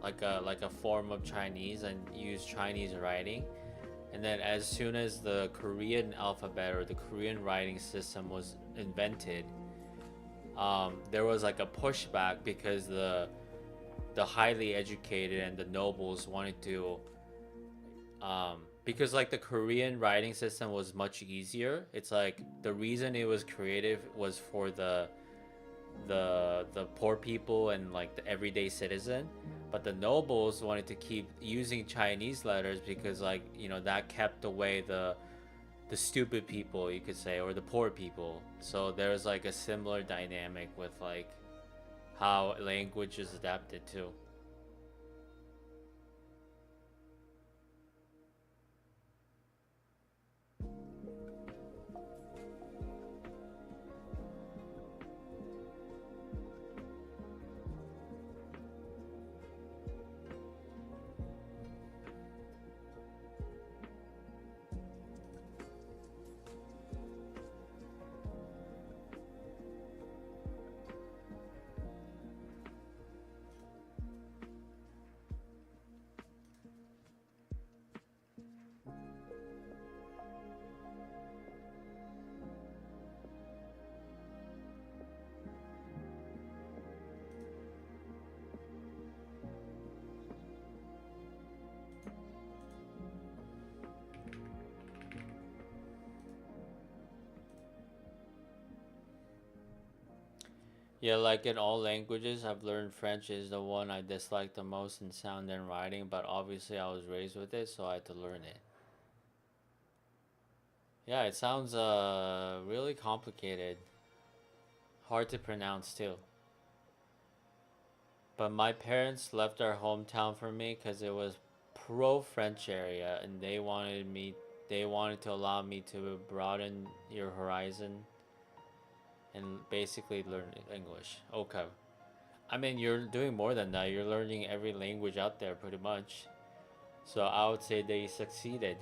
like a form of Chinese, and use Chinese writing. And then as soon as the Korean alphabet or the Korean writing system was invented, there was like a pushback because the highly educated and the nobles wanted to because like the Korean writing system was much easier. It's like the reason it was creative was for the poor people and like the everyday citizen, but the nobles wanted to keep using Chinese letters because like that kept away the stupid people, you could say, or the poor people. So there's like a similar dynamic with like how language is adapted to. Yeah, like in all languages, I've learned French is the one I dislike the most in sound and writing, but obviously I was raised with it, so I had to learn it. Yeah, it sounds really complicated, hard to pronounce too. But my parents left our hometown for me because it was pro French area, and they wanted to allow me to broaden your horizon and basically learn English. Okay. I mean, you're doing more than that. You're learning every language out there pretty much. So I would say they succeeded.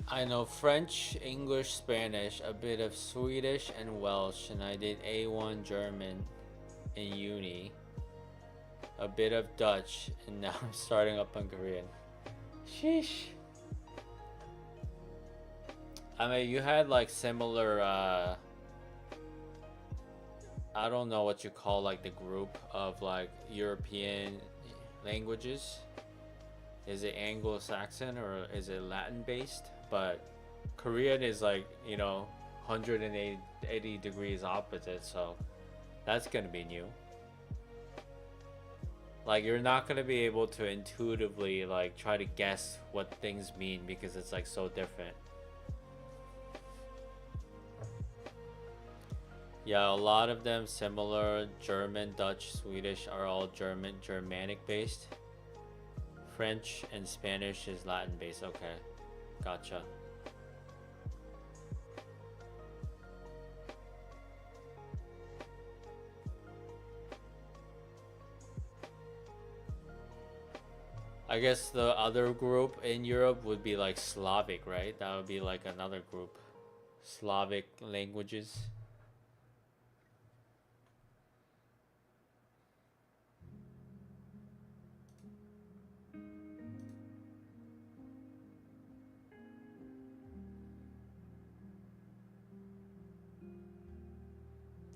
I know French, English, Spanish, a bit of Swedish and Welsh, and I did A1 German in uni, a bit of Dutch, and now I'm starting up on Korean. Sheesh. I mean, you had like similar, I don't know what you call like the group of like European languages. Is it Anglo-Saxon or is it Latin based? But Korean is like, 180 degrees opposite, so that's gonna be new. Like you're not gonna be able to intuitively like try to guess what things mean because it's like so different. Yeah, a lot of them similar. German, Dutch, Swedish are all Germanic based. French and Spanish is Latin based. Okay, gotcha. I guess the other group in Europe would be like Slavic, right? That would be like another group. Slavic languages.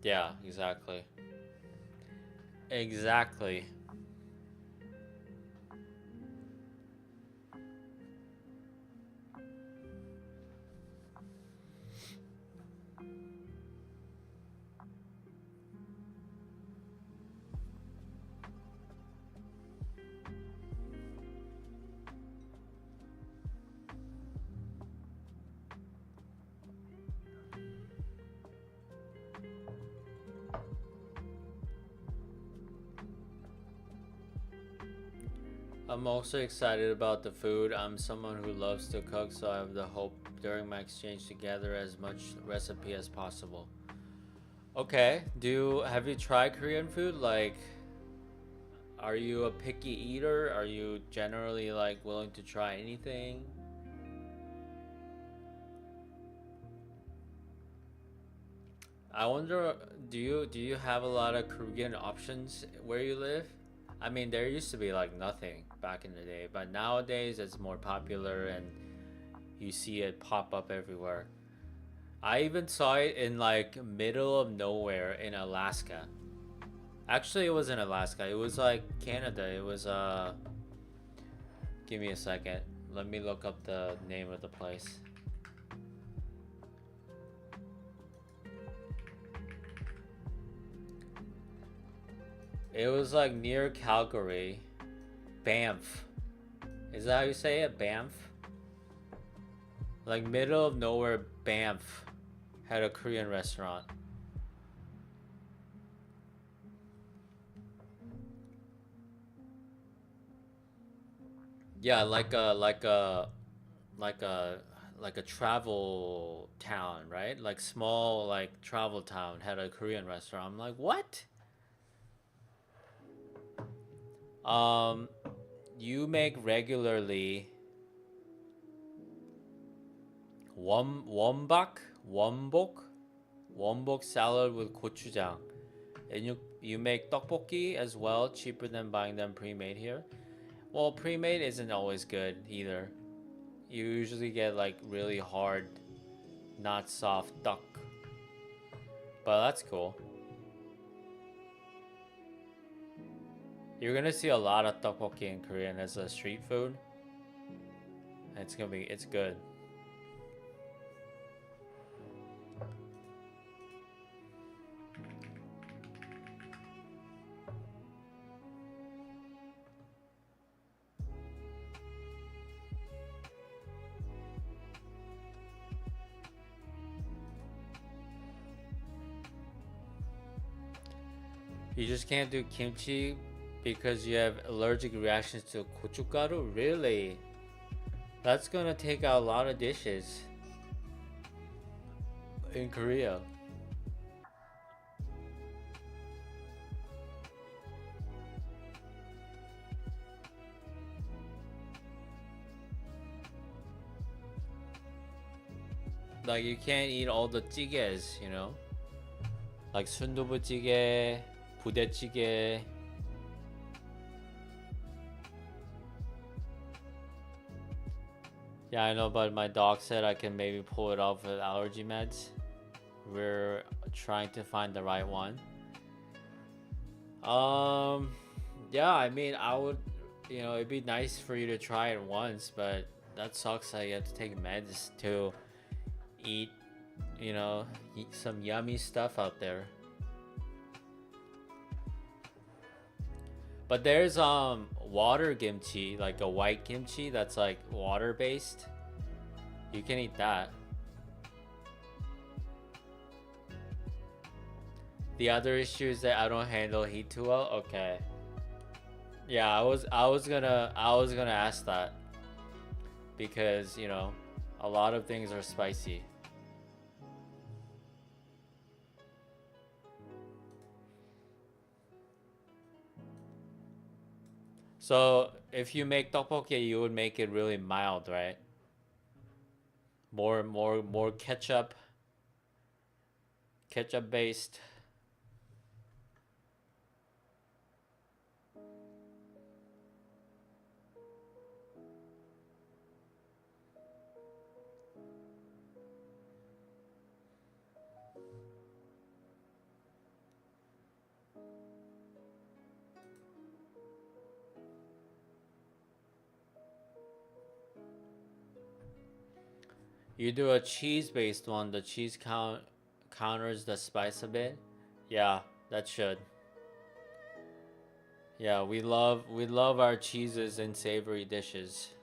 Yeah, exactly. Exactly. I'm also excited about the food. I'm someone who loves to cook, so I have the hope during my exchange to gather as much recipe as possible. Okay, have you tried Korean food? Like, are you a picky eater? Are you generally like willing to try anything? I wonder, do you have a lot of Korean options where you live? I mean, there used to be like nothing back in the day, but nowadays it's more popular and you see it pop up everywhere. I even saw it in like middle of nowhere in Alaska. Actually, it was in Alaska. It was like Canada. It was give me a second. Let me look up the name of the place. It was like near Calgary, Banff. Is that how you say it? Banff? Like middle of nowhere, Banff had a Korean restaurant. Yeah, like a like a travel town, right? Like small like travel town had a Korean restaurant. I'm like, what? Um, you make regularly wonbak, wonbok, wonbok salad with gochujang, and you make tteokbokki as well, cheaper than buying them pre-made here. Well, pre-made isn't always good either. You usually get like really hard, not soft duck, but that's cool. You're gonna see a lot of tteokbokki in Korean as a street food. It's good. You just can't do kimchi because you have allergic reactions to gochugaru. Really? That's gonna take out a lot of dishes in Korea. Like you can't eat all the 찌개s, you know? Like 순두부찌개, 부대찌개. Yeah, I know, but my doc said I can maybe pull it off with allergy meds. We're trying to find the right one. Um, yeah, I mean, it'd be nice for you to try it once, but that sucks that you have to take meds to eat, eat some yummy stuff out there. But there's water kimchi, like a white kimchi that's like water based. You can eat that. The other issue is that I don't handle heat too well. Okay. Yeah, I was gonna ask that because, a lot of things are spicy. So, if you make tteokbokki, you would make it really mild, right? More ketchup based. You do a cheese-based one. The cheese counters the spice a bit. Yeah, that should. Yeah, we love our cheeses in savory dishes.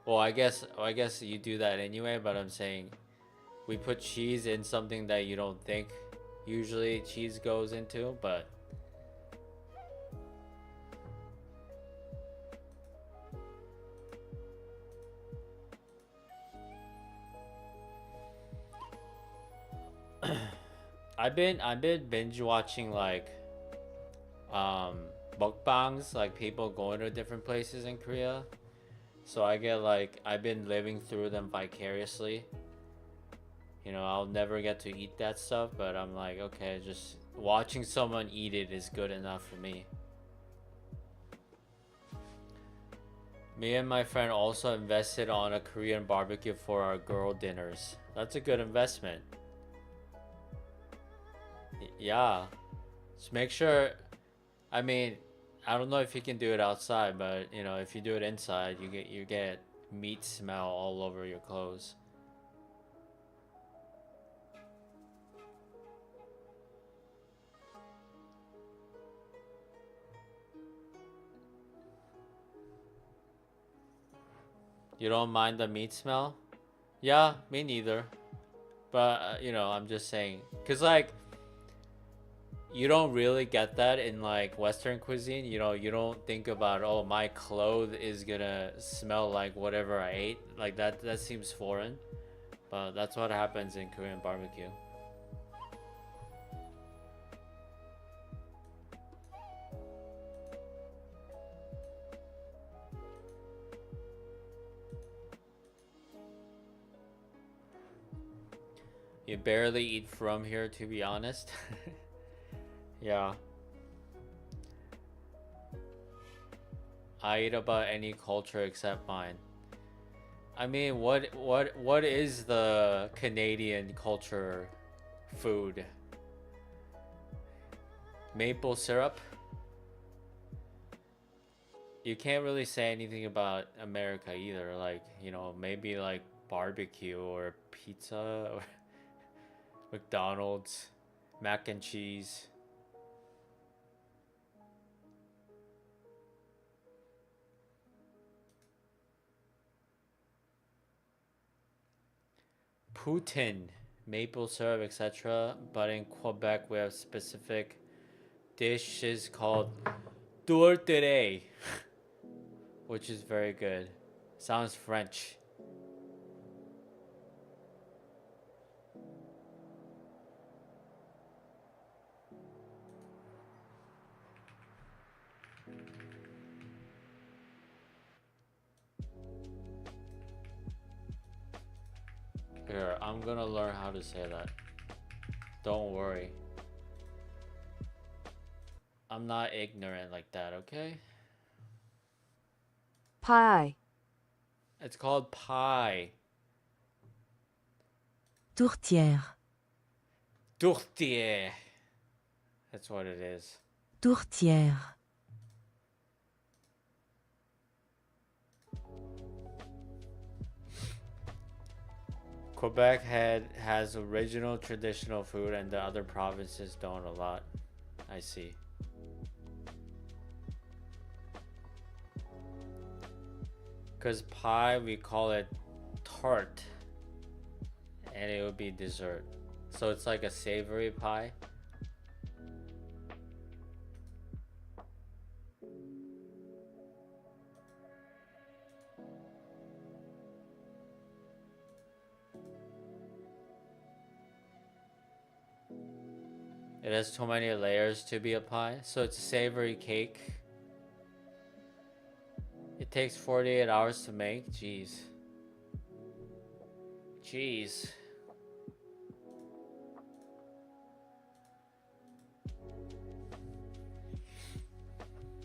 Well, I guess you do that anyway, but I'm saying we put cheese in something that you don't think usually cheese goes into, but I've been binge watching like um mukbangs, like people going to different places in Korea. So I get like I've been living through them vicariously. You know, I'll never get to eat that stuff, but I'm like, okay, just watching someone eat it is good enough for me. Me and my friend also invested on a Korean barbecue for our girl dinners. That's a good investment. Yeah. Just make sure, I mean, I don't know if you can do it outside, but you know, if you do it inside, you get meat smell all over your clothes. You don't mind the meat smell? Yeah, me neither. But you know, I'm just saying, cause like you don't really get that in like Western cuisine. You know, you don't think about, oh, my clothes is gonna smell like whatever I ate. Like that seems foreign. But that's what happens in Korean barbecue. You barely eat from here, to be honest. Yeah, I eat about any culture except mine. I mean, what is the Canadian culture food? Maple syrup? You can't really say anything about America either. Like, you know, maybe like barbecue or pizza or McDonald's, mac and cheese. Poutine, maple syrup, etc. But in Quebec, we have specific dishes called tourtere, which is very good. Sounds French. Here, I'm gonna learn how to say that. Don't worry. I'm not ignorant like that, okay? pie, It's called pie. tourtière, Tourtière. That's what it is. tourtière, Quebec has original traditional food and the other provinces don't a lot. I see. Because pie, we call it tart, and it would be dessert. So it's like a savory pie. It has too many layers to be a pie. So it's a savory cake. It takes 48 hours to make. Jeez. Jeez.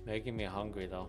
Making me hungry though.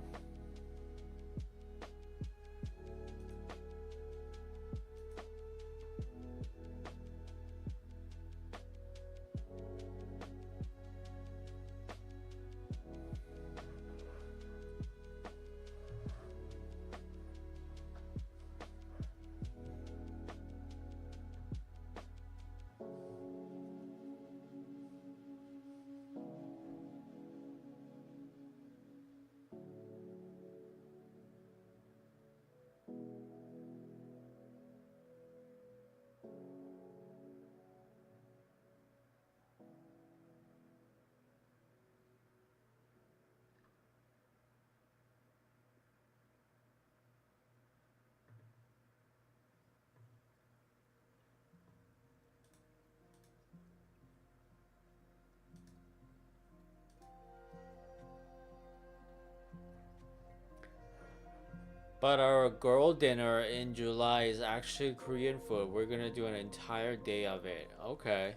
But our girl dinner in July is actually Korean food. We're gonna do an entire day of it. Okay.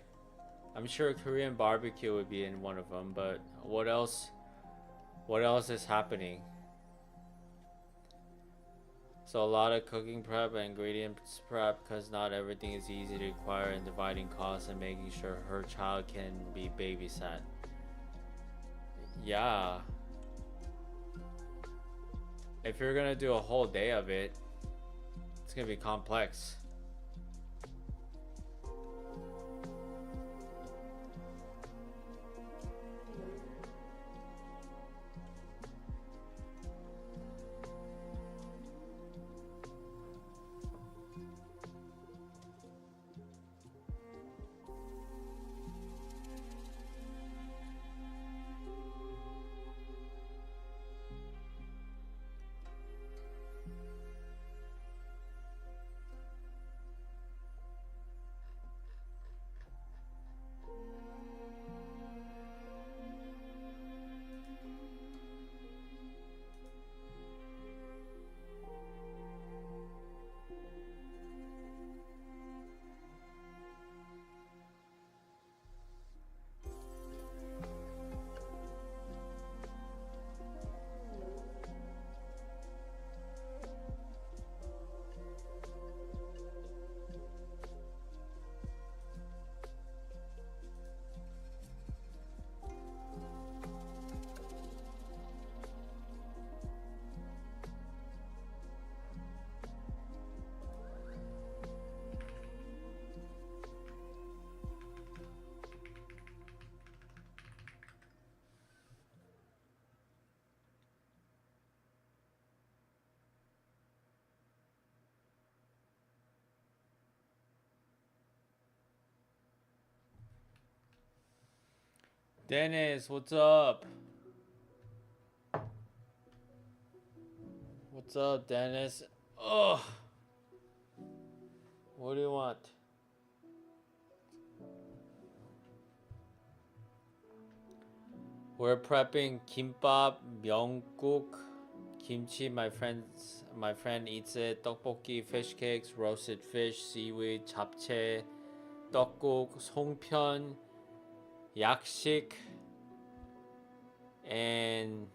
I'm sure Korean barbecue would be in one of them, but what else? What else is happening? So a lot of cooking prep and ingredients prep because not everything is easy to acquire and dividing costs and making sure her child can be babysat. Yeah. If you're gonna do a whole day of it, it's gonna be complex. Dennis, what's up? What's up, Dennis? Ugh. What do you want? We're prepping kimbap, myeongguk, kimchi. My friend eats it. Tteokbokki, fish cakes, roasted fish, seaweed, japchae, 떡국, 송편, 약식, and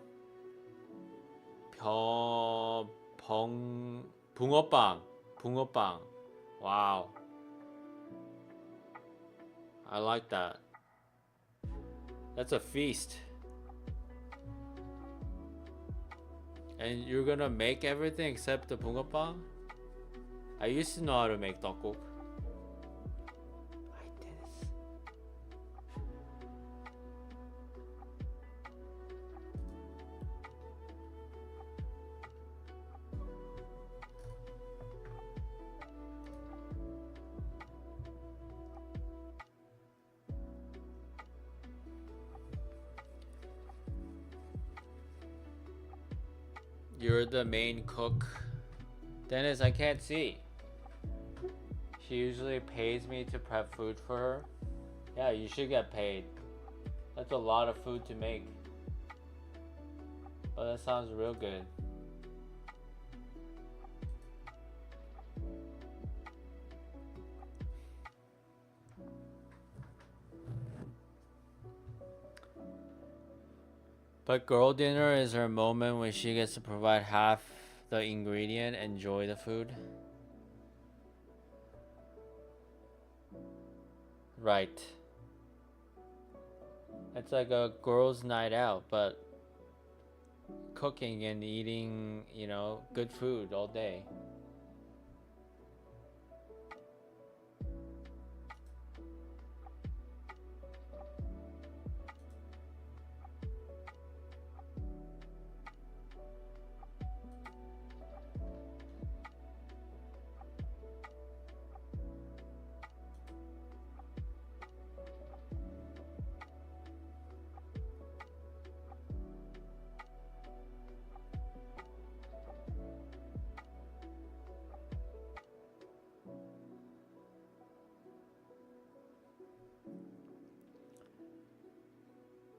붕어빵. 붕어빵. Wow. I like that. That's a feast. And you're gonna make everything except the 붕어빵? I used to know how to make 떡국. I did this. You're the main cook. Dennis, I can't see. She usually pays me to prep food for her. Yeah, you should get paid. That's a lot of food to make. Oh, that sounds real good. But girl dinner is her moment when she gets to provide half the ingredient, enjoy the food. Right. It's like a girl's night out, but cooking and eating, good food all day.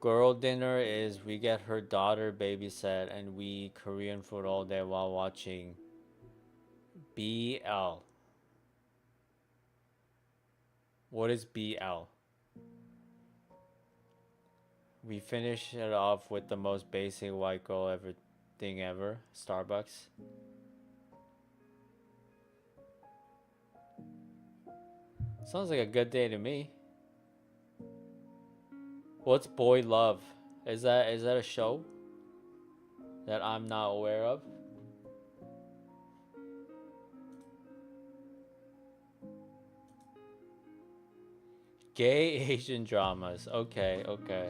Girl dinner is we get her daughter babysat and we eat Korean food all day while watching BL. What is BL? We finish it off with the most basic white girl ever thing ever, Starbucks. Sounds like a good day to me. What's Boy Love? Is that a show that I'm not aware of? Gay Asian dramas. Okay, okay.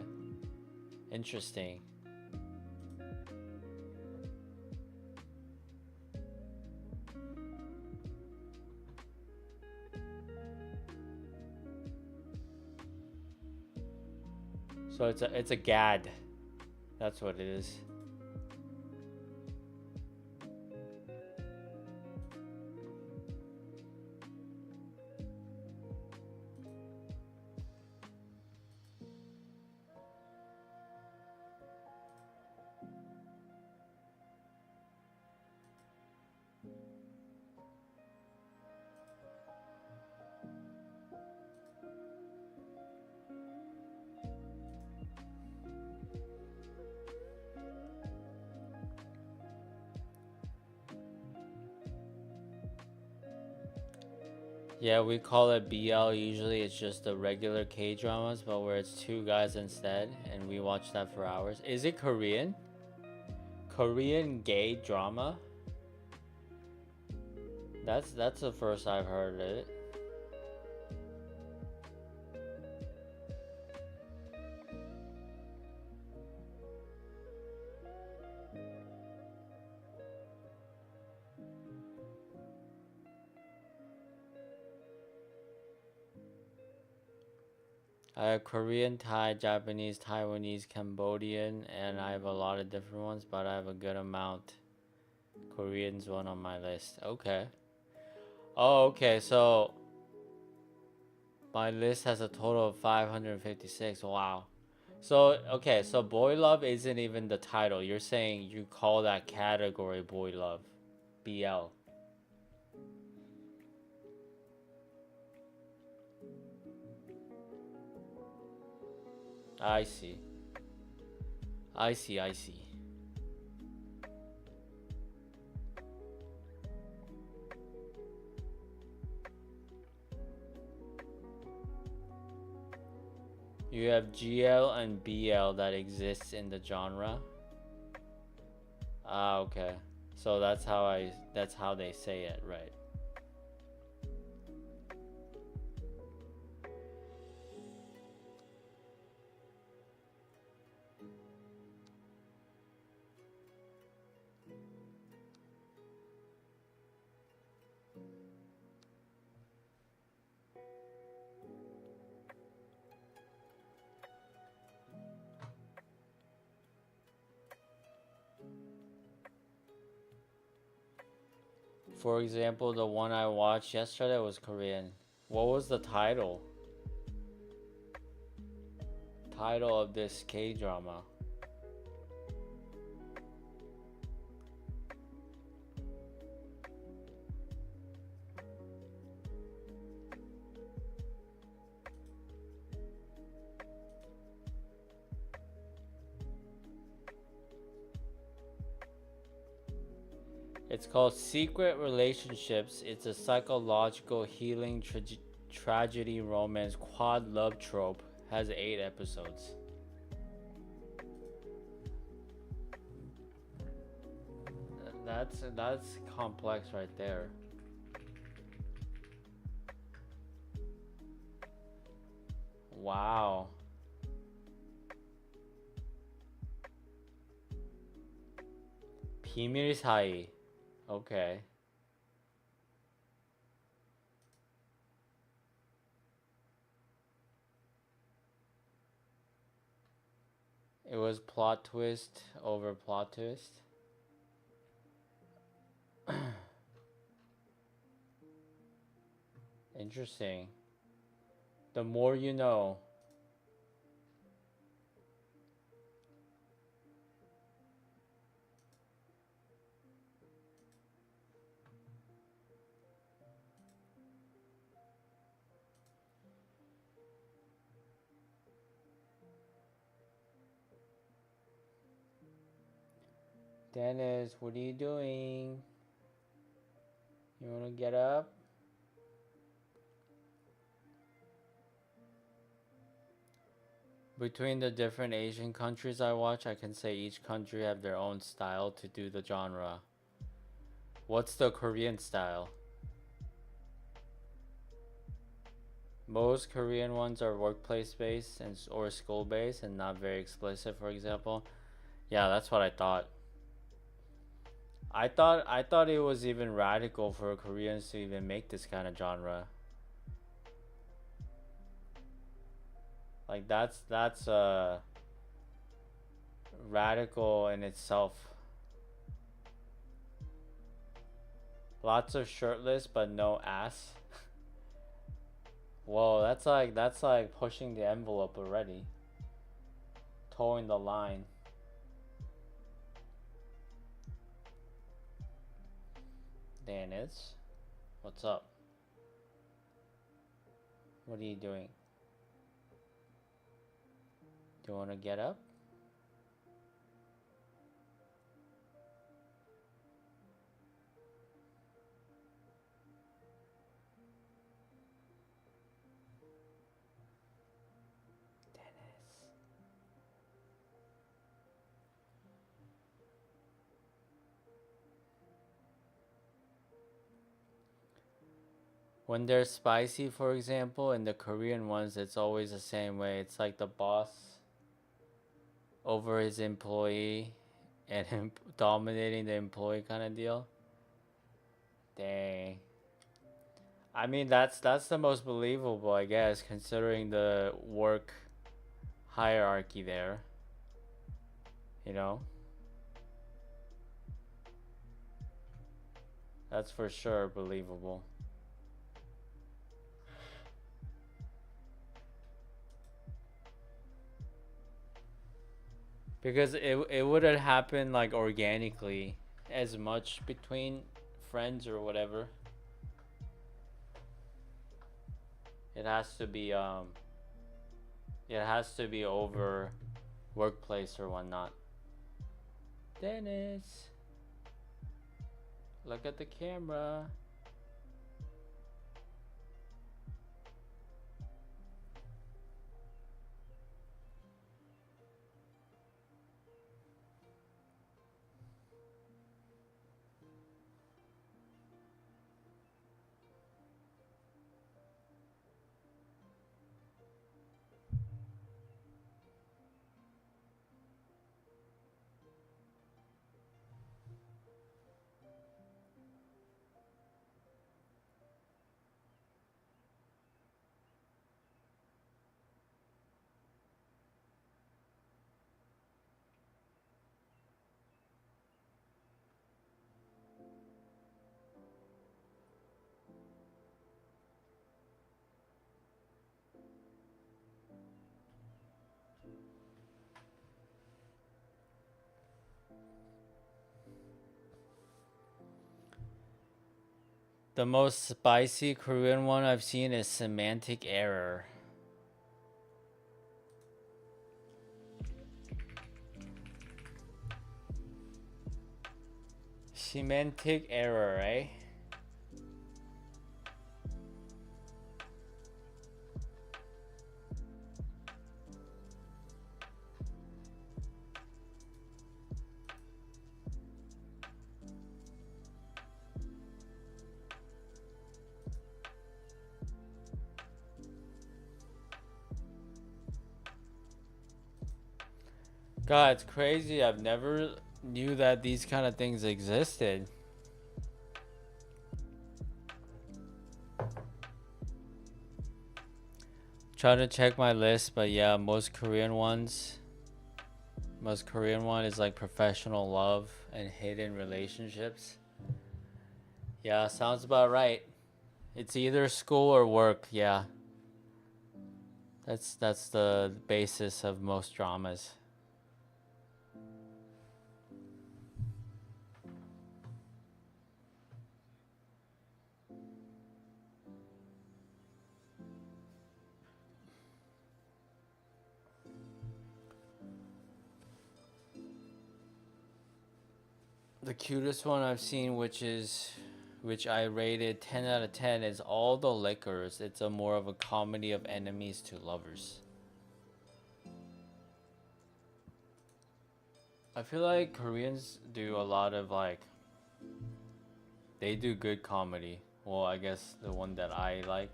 Interesting. So it's a GAD. That's what it is. Yeah, we call it BL. Usually it's just the regular K dramas, but where it's two guys instead, and we watch that for hours. Is it Korean? Korean gay drama? That's the first I've heard of it. I have Korean, Thai, Japanese, Taiwanese, Cambodian, and I have a lot of different ones, but I have a good amount. Korean's one on my list. Okay. Oh, okay, so my list has a total of 556. Wow. So, okay, so Boy Love isn't even the title. You're saying you call that category Boy Love. BL. I see. I see, I see. You have GL and BL that exists in the genre. Ah, okay. So that's how they say it, right? For example, the one I watched yesterday was Korean. What was the title? Title of this K drama? It's called Secret Relationships. It's a psychological healing tragedy romance quad love trope. Has 8 episodes. That's complex right there. Wow. 비밀 사이. Okay. It was plot twist over plot twist. Interesting. The more you know. Dennis, what are you doing? You wanna get up? Between the different Asian countries I watch, I can say each country have their own style to do the genre. What's the Korean style? Most Korean ones are workplace based and or school based and not very explicit, for example. Yeah, that's what I thought. I thought it was even radical for Koreans to even make this kind of genre. Like that's radical in itself. Lots of shirtless but no ass. Whoa, that's like pushing the envelope already. Towing the line. Dennis, what's up? What are you doing? Do you want to get up? Dennis. When they're spicy, for example, in the Korean ones, it's always the same way. It's like the boss over his employee and him dominating the employee kind of deal. Dang. I mean, that's the most believable, I guess, considering the work hierarchy there. You know? That's for sure believable. Because it wouldn't happen like organically as much between friends or whatever. It has to be over workplace or whatnot. Dennis, look at the camera. The most spicy Korean one I've seen is Semantic Error. Semantic Error, eh? God, it's crazy. I've never knew that these kind of things existed. Trying to check my list, but yeah, most Korean ones. Most Korean one is like professional love and hidden relationships. Yeah, sounds about right. It's either school or work, yeah. That's the basis of most dramas. The cutest one I've seen, which I rated 10 out of 10, is All the Liquors. It's a more of a comedy of enemies to lovers. I feel like Koreans do a lot of like, they do good comedy. Well, I guess the one that I like,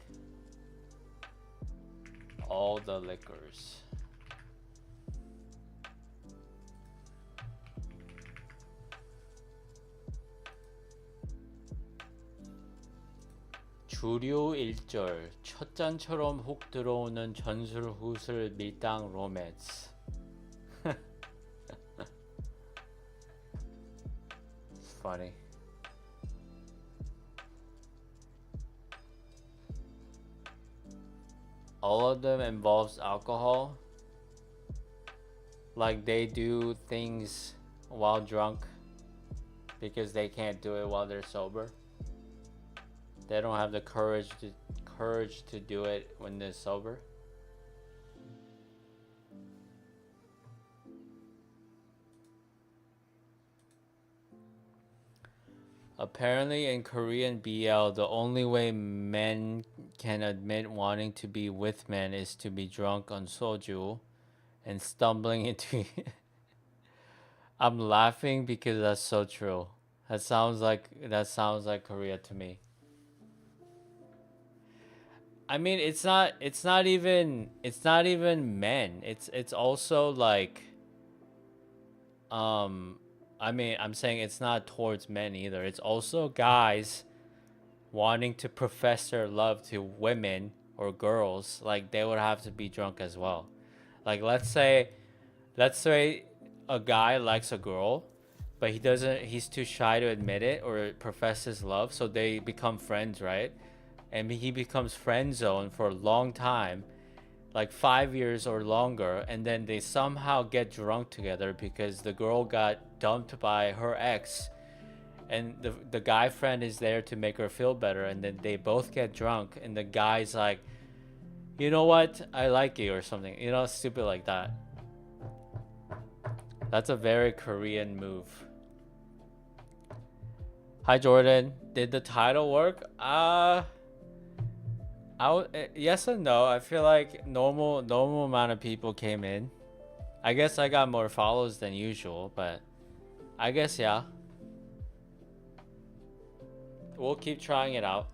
All the Liquors. 주류 1절 첫 잔처럼 훅 들어오는 전술후술 밀당 로맨스. It's funny. All of them involves alcohol. Like they do things while drunk because they can't do it while they're sober. They don't have the courage to do it when they're sober. Apparently in Korean BL, the only way men can admit wanting to be with men is to be drunk on soju and stumbling into I'm laughing because that's so true. That sounds like Korea to me. I mean, it's not even men. It's also like I mean, I'm saying it's not towards men either. It's also guys wanting to profess their love to women or girls. Like they would have to be drunk as well. Like let's say a guy likes a girl, but he's too shy to admit it or profess his love, so they become friends, right? And he becomes friend zoned for a long time, like 5 years or longer, and then they somehow get drunk together because the girl got dumped by her ex, and the guy friend is there to make her feel better, and then they both get drunk, and the guy's like, you know what, I like you or something, stupid like that. That's a very Korean move. Hi Jordan, did the title work? Yes and no. I feel like normal amount of people came in. I guess I got more follows than usual, but I guess yeah. We'll keep trying it out.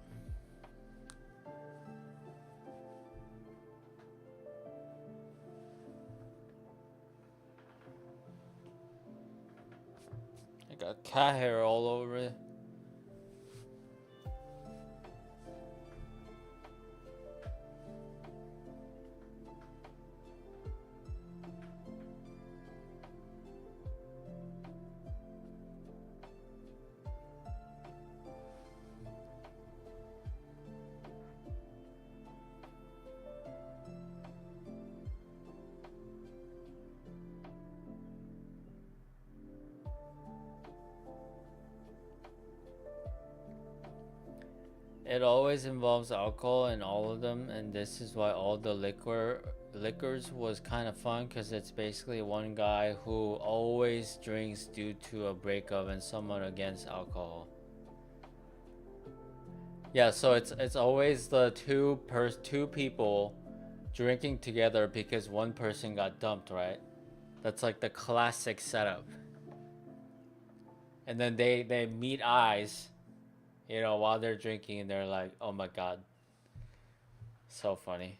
I got cat hair all over it. It always involves alcohol in all of them, and this is why all the liquors was kind of fun, because it's basically one guy who always drinks due to a breakup and someone against alcohol. Yeah, so it's always the two people drinking together because one person got dumped, right? That's like the classic setup. And then they meet eyes, while they're drinking, and they're like, oh my god. So funny.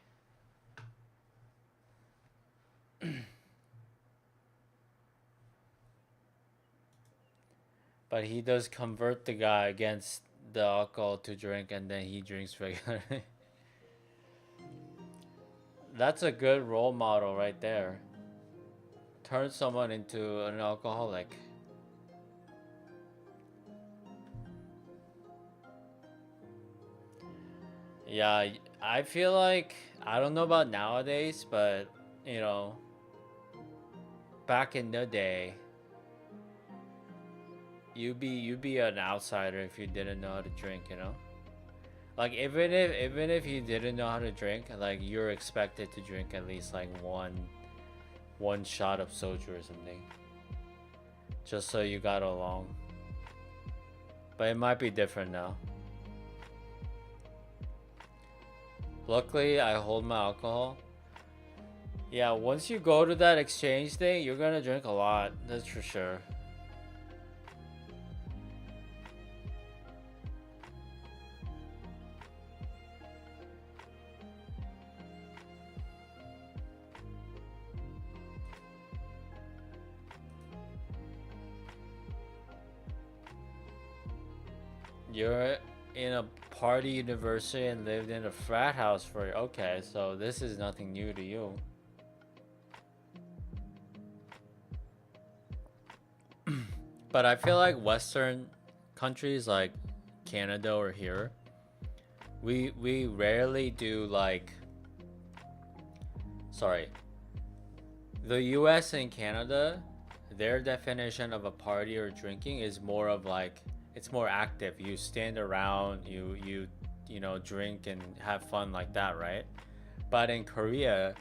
But he does convert the guy against the alcohol to drink, and then he drinks regularly. That's a good role model right there. Turn someone into an alcoholic. Yeah, I feel like, I don't know about nowadays, but back in the day, you'd be an outsider if you didn't know how to drink, Like even if you didn't know how to drink, like you're expected to drink at least like one shot of soju or something, just so you got along. But it might be different now. Luckily, I hold my alcohol. Yeah, once you go to that exchange thing, you're gonna drink a lot. That's for sure. You're in a party university and lived in a frat house for... Okay, so this is nothing new to you. But I feel like Western countries like Canada or here, we rarely do like... Sorry. The US and Canada, their definition of a party or drinking is more of like... It's more active. You stand around, you know, drink and have fun like that, right? But in Korea,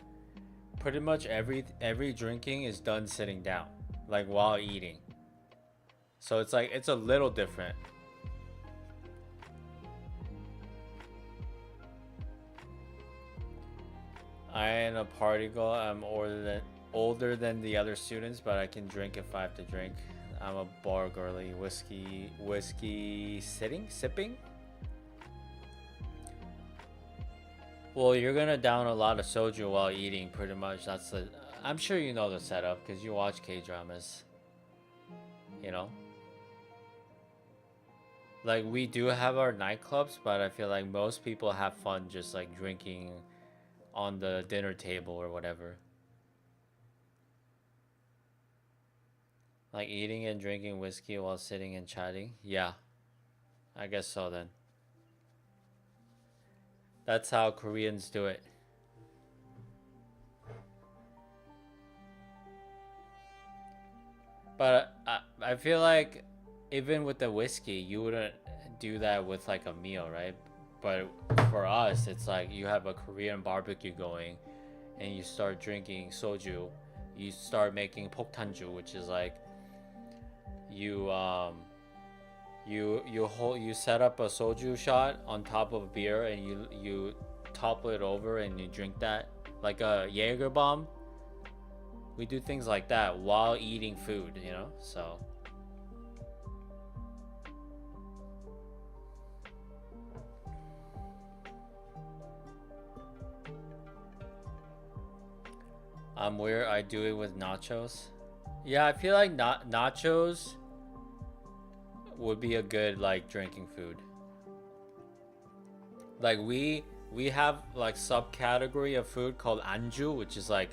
pretty much every drinking is done sitting down, like while eating. So it's like it's a little different. I am a party girl. I'm older than the other students, but I can drink if I have to drink. I'm a bar girly. Whiskey sipping. Well, you're gonna down a lot of soju while eating, pretty much. That's the... I'm sure you know the setup because you watch K-dramas. You know? Like, we do have our nightclubs, but I feel like most people have fun just like drinking on the dinner table or whatever. Like eating and drinking whiskey while sitting and chatting. Yeah, I guess so then. That's how Koreans do it. But I feel like even with the whiskey, you wouldn't do that with like a meal, right? But for us, it's like you have a Korean barbecue going and you start drinking soju. You start making poktanju, which is like you you set up a soju shot on top of a beer and you topple it over and you drink that like a Jaeger bomb. We do things like that while eating food, you know? So I'm weird. I do it with nachos. Yeah, I feel like nachos would be a good like drinking food. Like we have like subcategory of food called anju, which is like,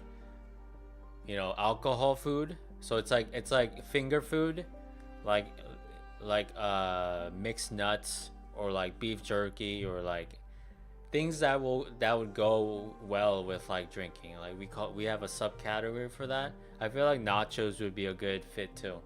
you know, alcohol food. So it's like finger food, like mixed nuts or like beef jerky or like things that would go well with like drinking. Like we have a subcategory for that. I feel like nachos would be a good fit too.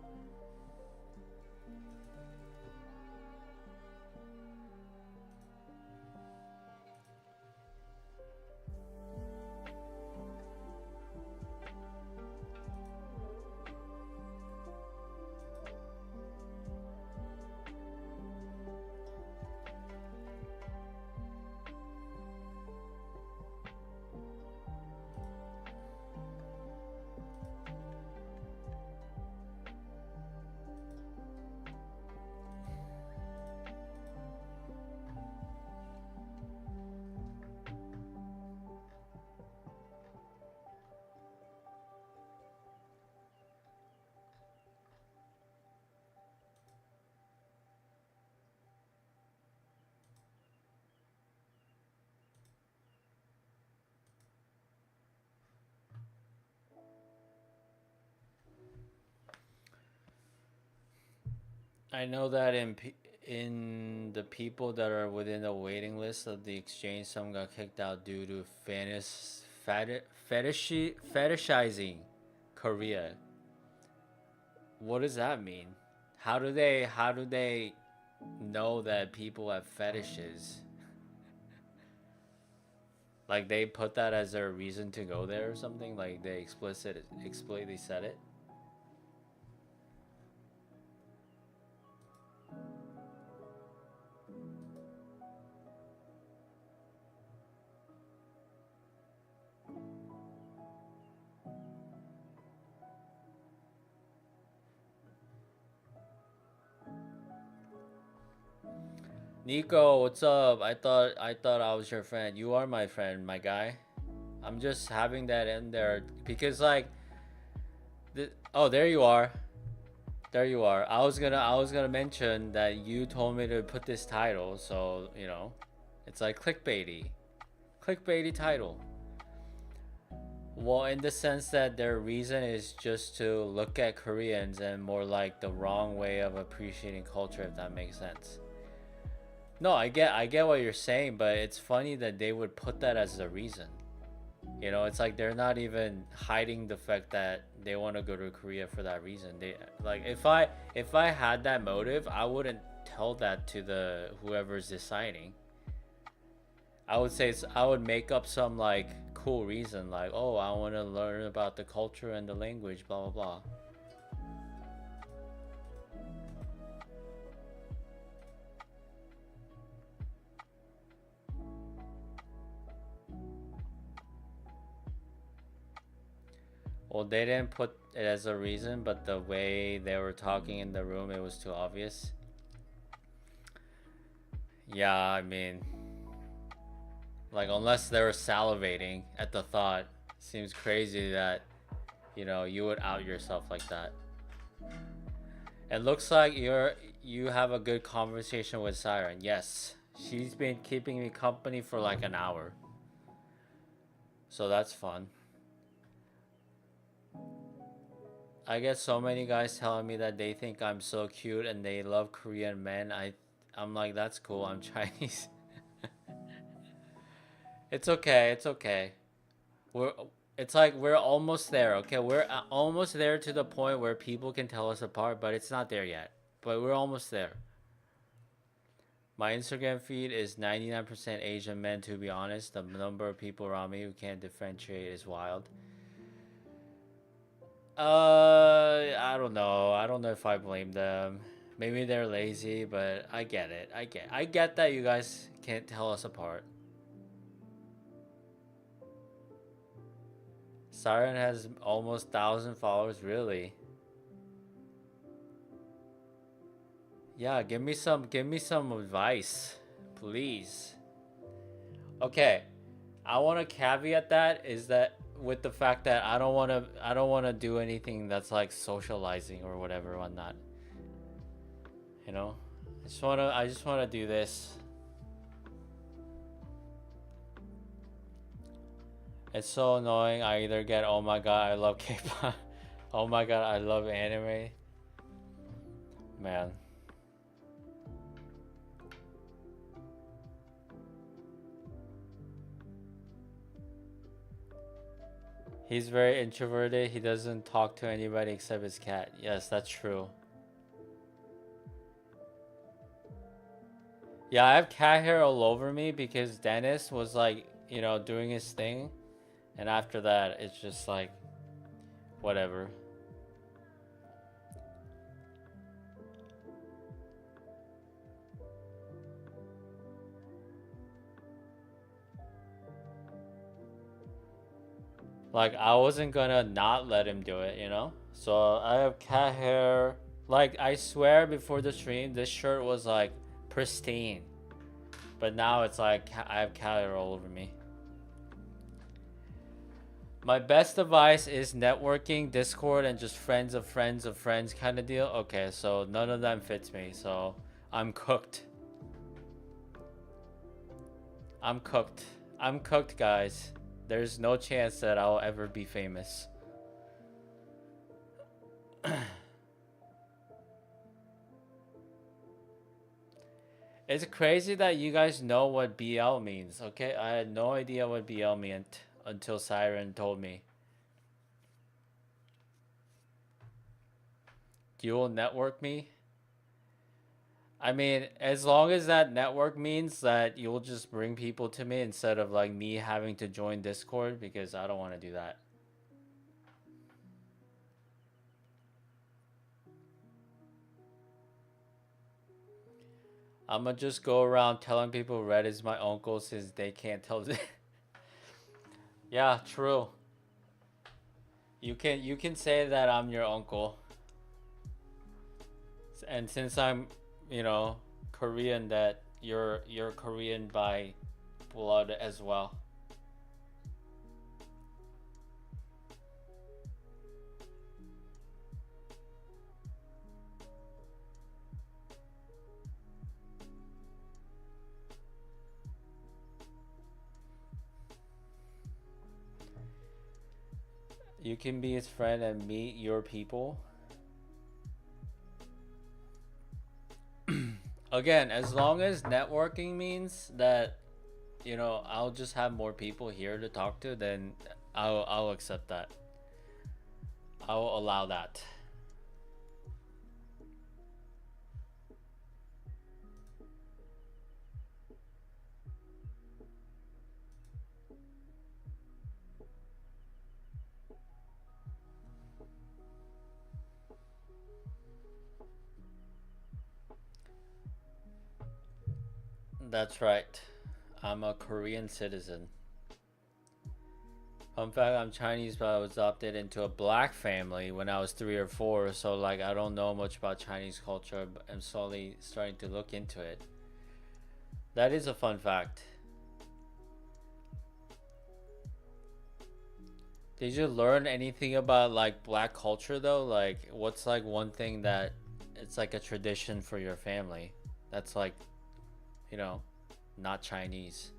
I know that in the people that are within the waiting list of the exchange, some got kicked out due to fetishizing Korea. What does that mean? How do they know that people have fetishes? Like they put that as their reason to go there or something? Like they explicitly said it? Nico, what's up? I thought I was your friend. You are my friend, my guy. I'm just having that in there because like oh, there you are. There you are. I was gonna mention that you told me to put this title, so you know, it's like clickbaity title. Well, in the sense that their reason is just to look at Koreans and more like the wrong way of appreciating culture, if that makes sense. No, I get what you're saying, but it's funny that they would put that as a reason. You know, it's like they're not even hiding the fact that they want to go to Korea for that reason. They like if I had that motive, I wouldn't tell that to the whoever's deciding. I would say I would make up some like cool reason like, "Oh, I want to learn about the culture and the language, blah blah blah." Well, they didn't put it as a reason, but the way they were talking in the room, it was too obvious. Yeah, I mean, like unless they were salivating at the thought, seems crazy that you would out yourself like that. It looks like you have a good conversation with Siren. Yes, she's been keeping me company for like an hour, so that's fun. I get so many guys telling me that they think I'm so cute and they love Korean men. I'm like, that's cool. I'm Chinese. It's okay. It's okay. We're it's like we're almost there. Okay, we're almost there to the point where people can tell us apart, but it's not there yet. But we're almost there. My Instagram feed is 99% Asian men. To be honest, the number of people around me who can't differentiate is wild. I don't know. I don't know if I blame them. Maybe they're lazy, but I get it. I get that you guys can't tell us apart. Siren has almost 1,000 followers, really. Yeah, give me some advice, please. Okay, I want to caveat that is that with the fact that I don't want to do anything that's like socializing or whatever on that. You know, I just want to do this. It's so annoying. I either get oh my god I love K-pop, oh my god I love anime. Man, he's very introverted. He doesn't talk to anybody except his cat. Yes, that's true. Yeah, I have cat hair all over me because Dennis was like, doing his thing, and after that, it's just like whatever. Like I wasn't gonna not let him do it. So I have cat hair. Like I swear, before the stream, this shirt was like pristine, but now it's like I have cat hair all over me. My best advice is networking, Discord, and just friends of friends of friends kind of deal. Okay, so none of them fits me, so I'm cooked. I'm cooked. I'm cooked, guys. There's no chance that I'll ever be famous. It's crazy that you guys know what BL means, okay? I had no idea what BL meant until Siren told me. Dual network me? I mean, as long as that network means that you'll just bring people to me instead of like me having to join Discord because I don't want to do that. I'm gonna just go around telling people Red is my uncle since they can't tell. Yeah, true. You can say that I'm your uncle, and since I'm, you know, Korean, that you're Korean by blood as well. You can be his friend and meet your people. Again, as long as networking means that, I'll just have more people here to talk to, then I'll accept that. I'll allow that. That's right. I'm a Korean citizen. Fun fact, I'm Chinese, but I was adopted into a black family when I was 3 or 4. So, like, I don't know much about Chinese culture, but I'm slowly starting to look into it. That is a fun fact. Did you learn anything about, like, black culture, though? Like, what's, like, one thing that it's like a tradition for your family that's, like, you know, not Chinese?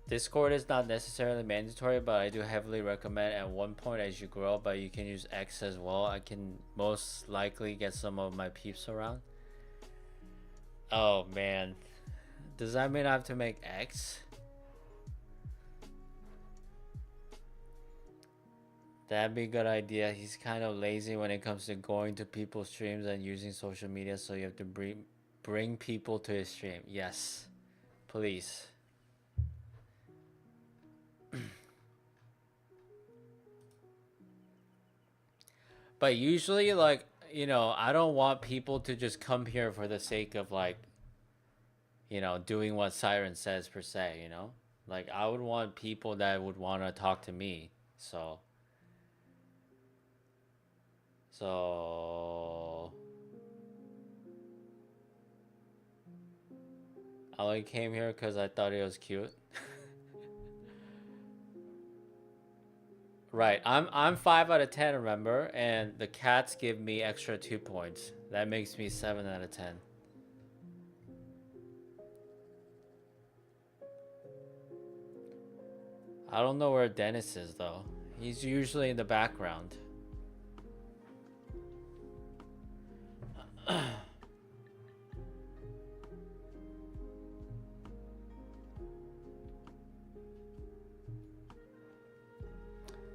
Discord is not necessarily mandatory, but I do heavily recommend at one point as you grow up, but you can use X as well. I can most likely get some of my peeps around. Oh man. Does that mean I have to make X? That'd be a good idea. He's kind of lazy when it comes to going to people's streams and using social media, so you have to bring people to his stream. Yes. Please. But usually, like, I don't want people to just come here for the sake of, like, doing what Siren says per se, Like, I would want people that would want to talk to me. So, I only came here because I thought it was cute. Right, I'm 5 out of 10, remember, and the cats give me extra 2 points. That makes me 7 out of 10. I don't know where Dennis is though. He's usually in the background.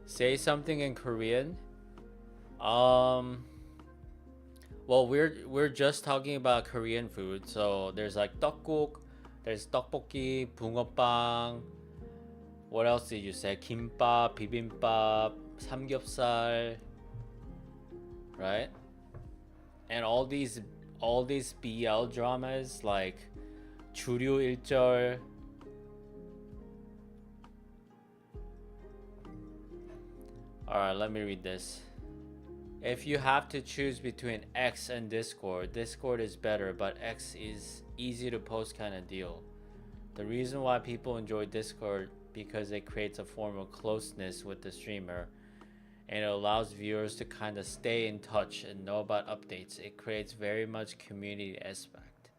Say something in Korean. Well, we're just talking about Korean food. So there's like 떡국, there's 떡볶이, 붕어빵. What else did you say? 김밥, 비빔밥, 삼겹살, right? And all these BL dramas like 주류 1절. Alright, let me read this. If you have to choose between X and Discord, Discord is better, but X is easy to post kind of deal. The reason why people enjoy Discord because it creates a form of closeness with the streamer and it allows viewers to kind of stay in touch and know about updates. It creates very much community aspect.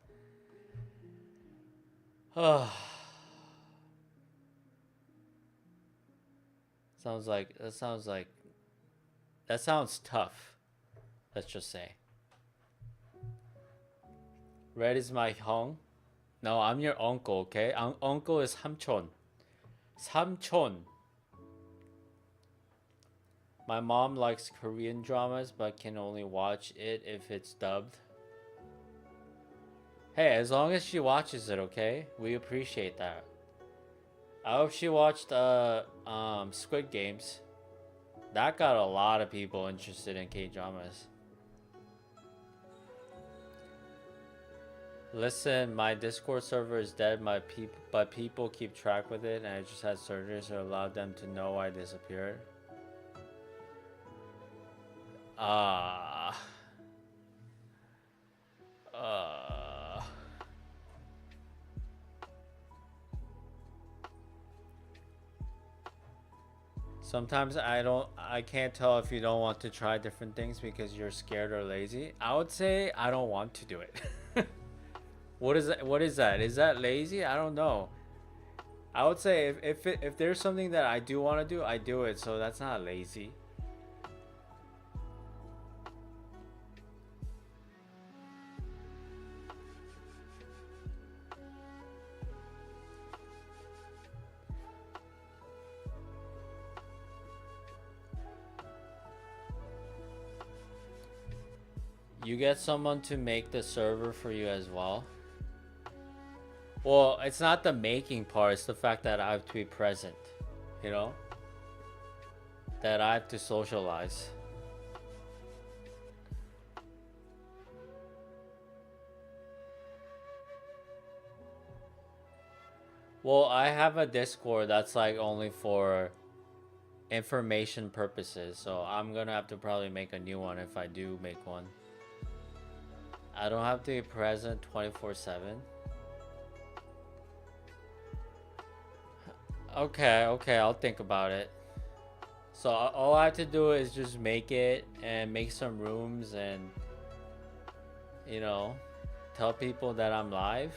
That sounds tough. Let's just say. Red is my hong. No, I'm your uncle, okay? Uncle is 삼촌. 삼촌. My mom likes Korean dramas but can only watch it if it's dubbed. Hey, as long as she watches it, okay? We appreciate that. I hope she watched Squid Games. That got a lot of people interested in K-dramas. Listen, my Discord server is dead, but people keep track with it, and I just had surgery, so allowed them to know I disappeared. Uh, Sometimes I can't tell if you don't want to try different things because you're scared or lazy. I would say I don't want to do it. What is that? What is that? Is that lazy? I don't know. I would say if there's something that I do want to do, I do it. So that's not lazy. You get someone to make the server for you as well. Well, it's not the making part, it's the fact that I have to be present, you know? That I have to socialize. Well, I have a Discord that's like only for information purposes, so I'm gonna have to probably make a new one if I do make one. I don't have to be present 24/7. Okay, okay, I'll think about it. So all I have to do is just make it and make some rooms and, you know, tell people that I'm live.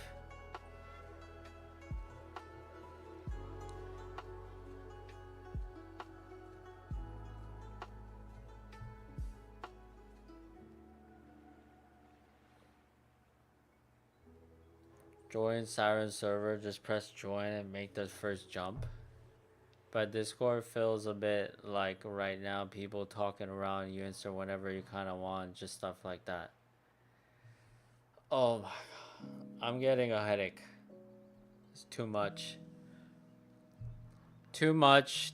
Join Siren server, just press join and make the first jump. But Discord feels a bit like right now people talking around you insert whenever you kind of want, just stuff like that. Oh my god, I'm getting a headache. It's too much. Too much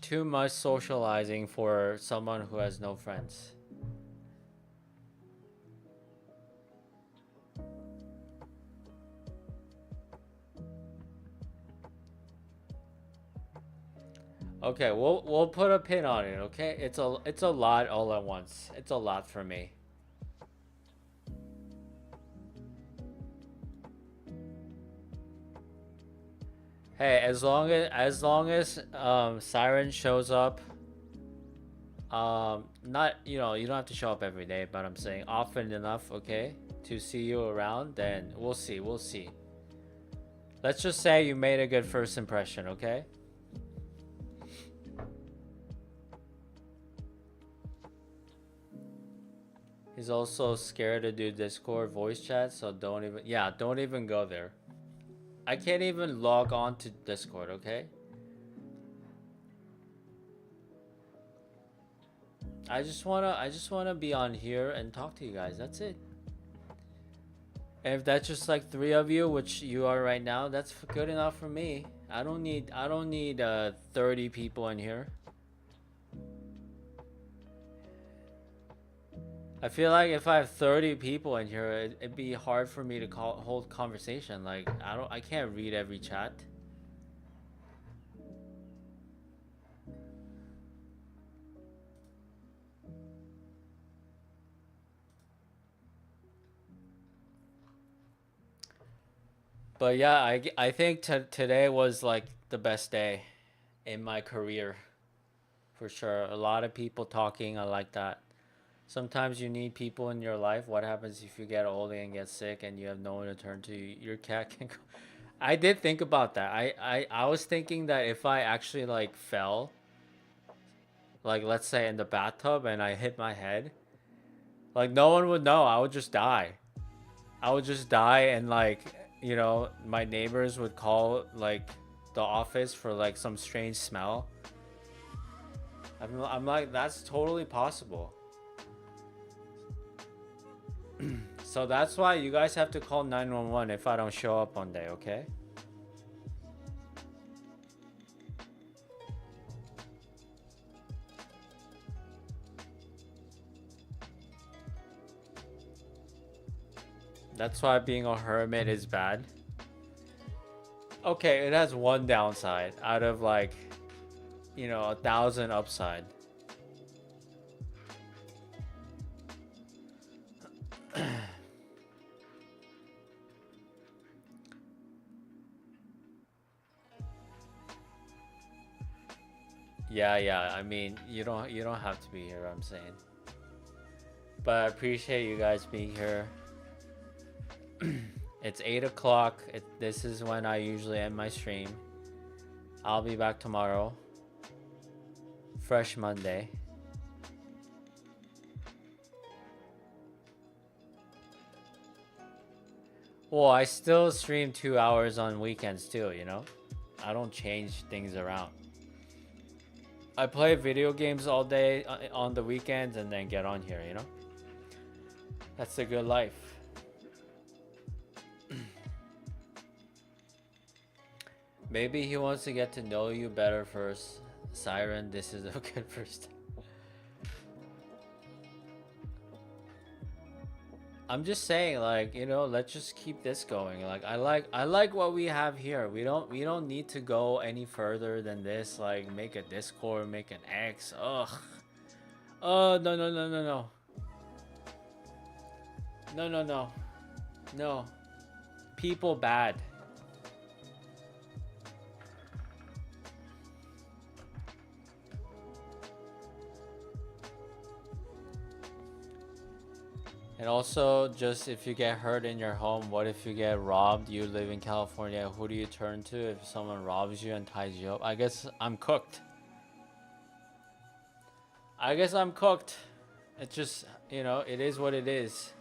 socializing for someone who has no friends. Okay, we'll put a pin on it, okay? It's a lot all at once. It's a lot for me. Hey, as long as Siren shows up, not, you know, you don't have to show up every day, but I'm saying often enough, okay, to see you around, then we'll see. We'll see. Let's just say you made a good first impression, okay? He's also scared to do Discord voice chat, so don't even go there. I can't even log on to Discord, okay? I just wanna be on here and talk to you guys. That's it. And if that's just like 3 of you, which you are right now, that's good enough for me. I don't need 30 people in here. I feel like if I have 30 people in here, it'd be hard for me to hold conversation. Like I can't read every chat. But yeah, I think today was like the best day in my career for sure. A lot of people talking. I like that. Sometimes you need people in your life. What happens if you get old and get sick and you have no one to turn to? Your cat can go. I did think about that. I was thinking that if I actually like fell, like let's say in the bathtub and I hit my head, like no one would know. I would just die. I would just die and like, you know, my neighbors would call like the office for like some strange smell. I'm like, that's totally possible. So that's why you guys have to call 911 if I don't show up one day, okay? That's why being a hermit is bad. Okay, it has one downside out of like, you know, 1,000 upside. Yeah. I mean, you don't have to be here, I'm saying. But I appreciate you guys being here. It's 8 o'clock. This is when I usually end my stream. I'll be back tomorrow. Fresh Monday. Well, I still stream 2 hours on weekends too, you know? I don't change things around. I play video games all day on the weekends and then get on here, you know? That's a good life. Maybe he wants to get to know you better first. Siren, this is a good first. I'm just saying, like, you know, let's just keep this going. Like, I like what we have here. We don't need to go any further than this. Like, make a Discord, make an X. Ugh. Oh, no. No. People bad. And also, just if you get hurt in your home, what if you get robbed? You live in California. Who do you turn to if someone robs you and ties you up? I guess I'm cooked. It's just, you know, it is what it is.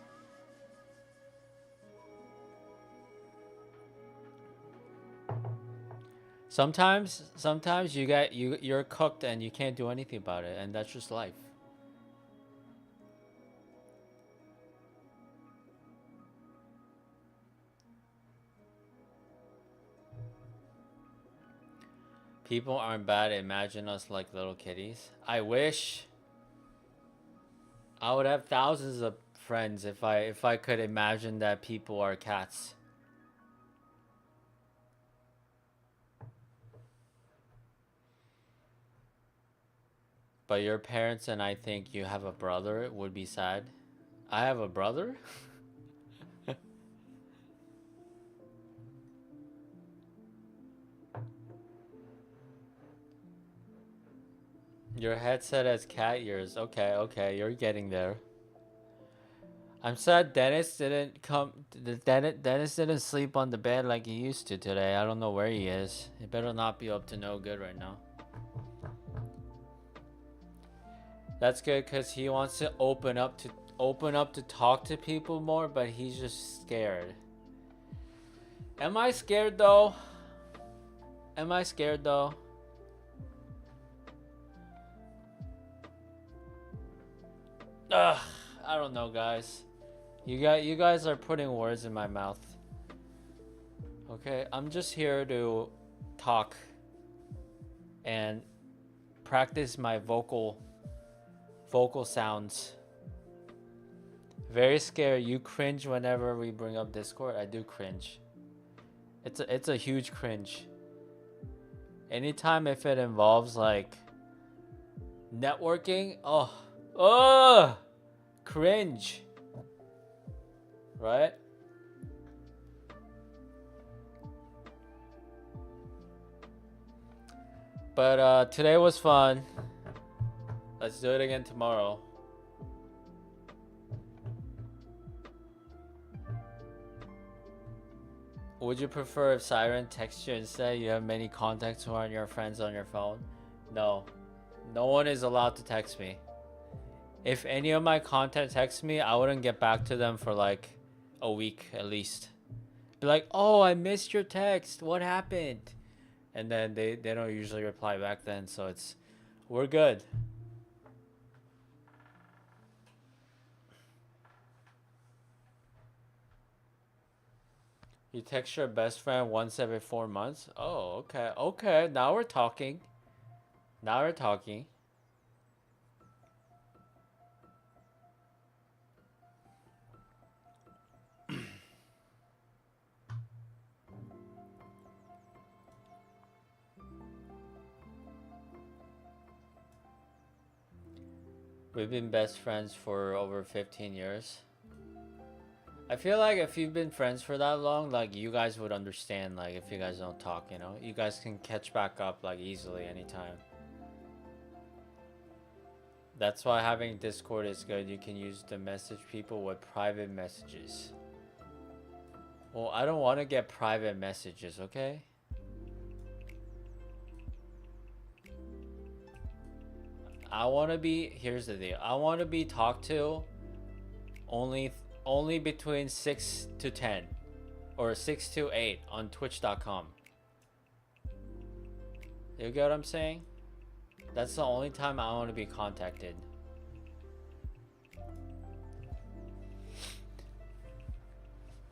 Sometimes you're cooked and you can't do anything about it, and that's just life. People aren't bad. Imagine us like little kitties. I wish I would have thousands of friends if I could imagine that people are cats. But your parents and I think you have a brother would be sad. I have a brother? Your headset has cat ears. Okay, you're getting there. I'm sad Dennis didn't come. Dennis didn't sleep on the bed like he used to today. I don't know where he is. He better not be up to no good right now. That's good because he wants to open up to talk to people more, but he's just scared. Am I scared though? Ugh, I don't know, guys. You guys are putting words in my mouth. Okay, I'm just here to talk and practice my vocal sounds. Very scared. You cringe whenever we bring up Discord. I do cringe. It's a huge cringe. Anytime if it involves like networking, oh, cringe. Right? But today was fun. Let's do it again tomorrow. Would you prefer if Siren texts you instead? You have many contacts who aren't your friends on your phone? No. No one is allowed to text me. If any of my contact texts me, I wouldn't get back to them for like a week at least. Be like, oh, I missed your text. What happened? And then they don't usually reply back then, so we're good. You text your best friend once every 4 months? Oh, okay. Now we're talking. We've been best friends for over 15 years. I feel like if you've been friends for that long, like you guys would understand, like if you guys don't talk, you know? You guys can catch back up like easily anytime. That's why having Discord is good. You can use to message people with private messages. Well, I don't want to get private messages, okay? I want to be, here's the deal. I want to be talked to only between 6 to 10 or 6 to 8 on twitch.com. You get what I'm saying? That's the only time I want to be contacted.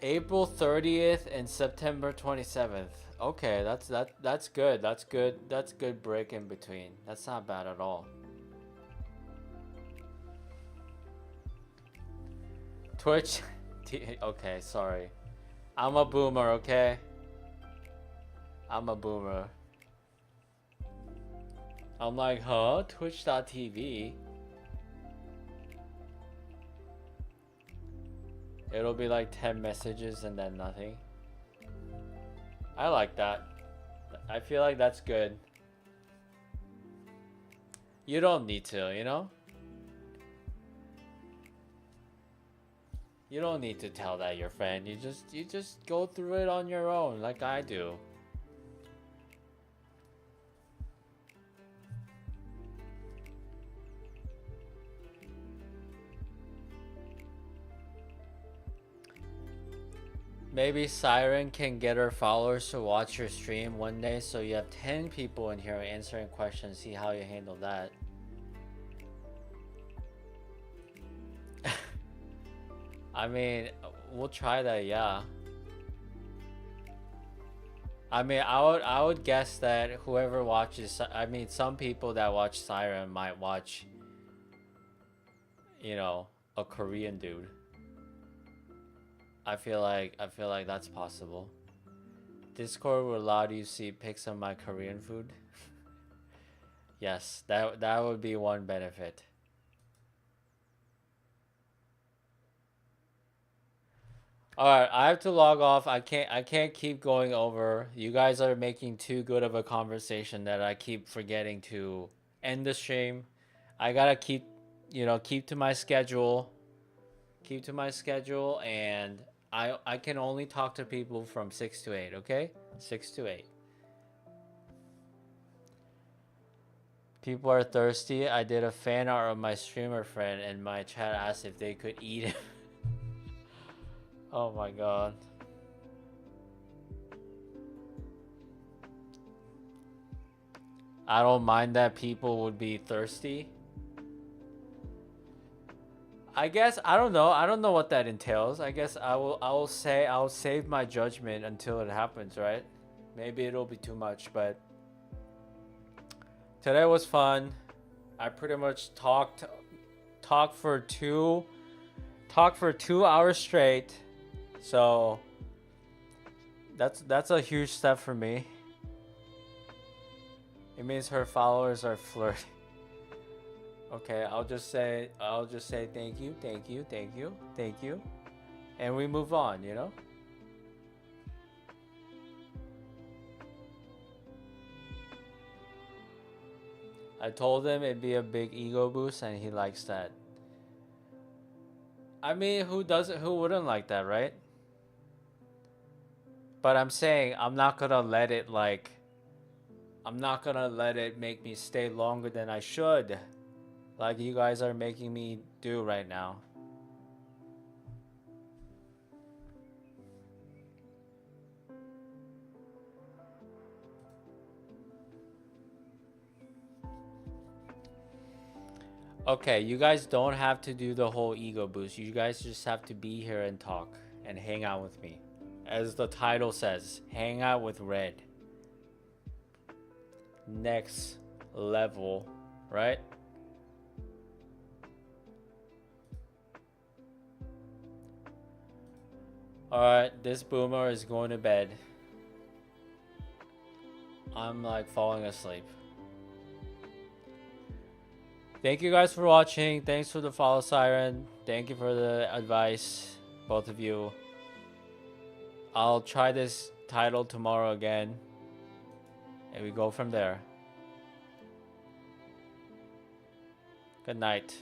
April 30th and September 27th. Okay, that's good. That's good. That's good break in between. That's not bad at all. Twitch. Okay, sorry. I'm a boomer, okay? I'm a boomer. I'm like, huh? Twitch.tv? It'll be like 10 messages and then nothing. I like that. I feel like that's good. You don't need to, you know? You don't need to tell that your friend. You just go through it on your own like I do. Maybe Siren can get her followers to watch your stream one day so you have 10 people in here answering questions. See how you handle that. I mean, we'll try that, yeah. I mean, I would guess that whoever watches, I mean, some people that watch Siren might watch, you know, a Korean dude. I feel like that's possible. Discord will allow you to see pics of my Korean food. Yes, that would be one benefit. Alright, I have to log off. I can't keep going over. You guys are making too good of a conversation that I keep forgetting to end the stream. I gotta keep to my schedule. Keep to my schedule, and I can only talk to people from 6 to 8, okay? 6 to 8. People are thirsty. I did a fan art of my streamer friend, and my chat asked if they could eat it. Oh my god. I don't mind that people would be thirsty. I guess I don't know what that entails. I guess I'll save my judgment until it happens, right? Maybe it'll be too much, but today was fun. I pretty much talked for 2 hours straight. So that's a huge step for me. It means her followers are flirting. Okay, I'll just say thank you, and we move on, you know? I told him it'd be a big ego boost, and he likes that. I mean, who wouldn't like that, right? But I'm saying I'm not gonna let it make me stay longer than I should. Like you guys are making me do right now. Okay, you guys don't have to do the whole ego boost. You guys just have to be here and talk and hang out with me. As the title says, hang out with Red. Next level, right? Alright, this boomer is going to bed. I'm like falling asleep. Thank you guys for watching. Thanks for the follow, Siren. Thank you for the advice, both of you. I'll try this title tomorrow again, and we go from there. Good night.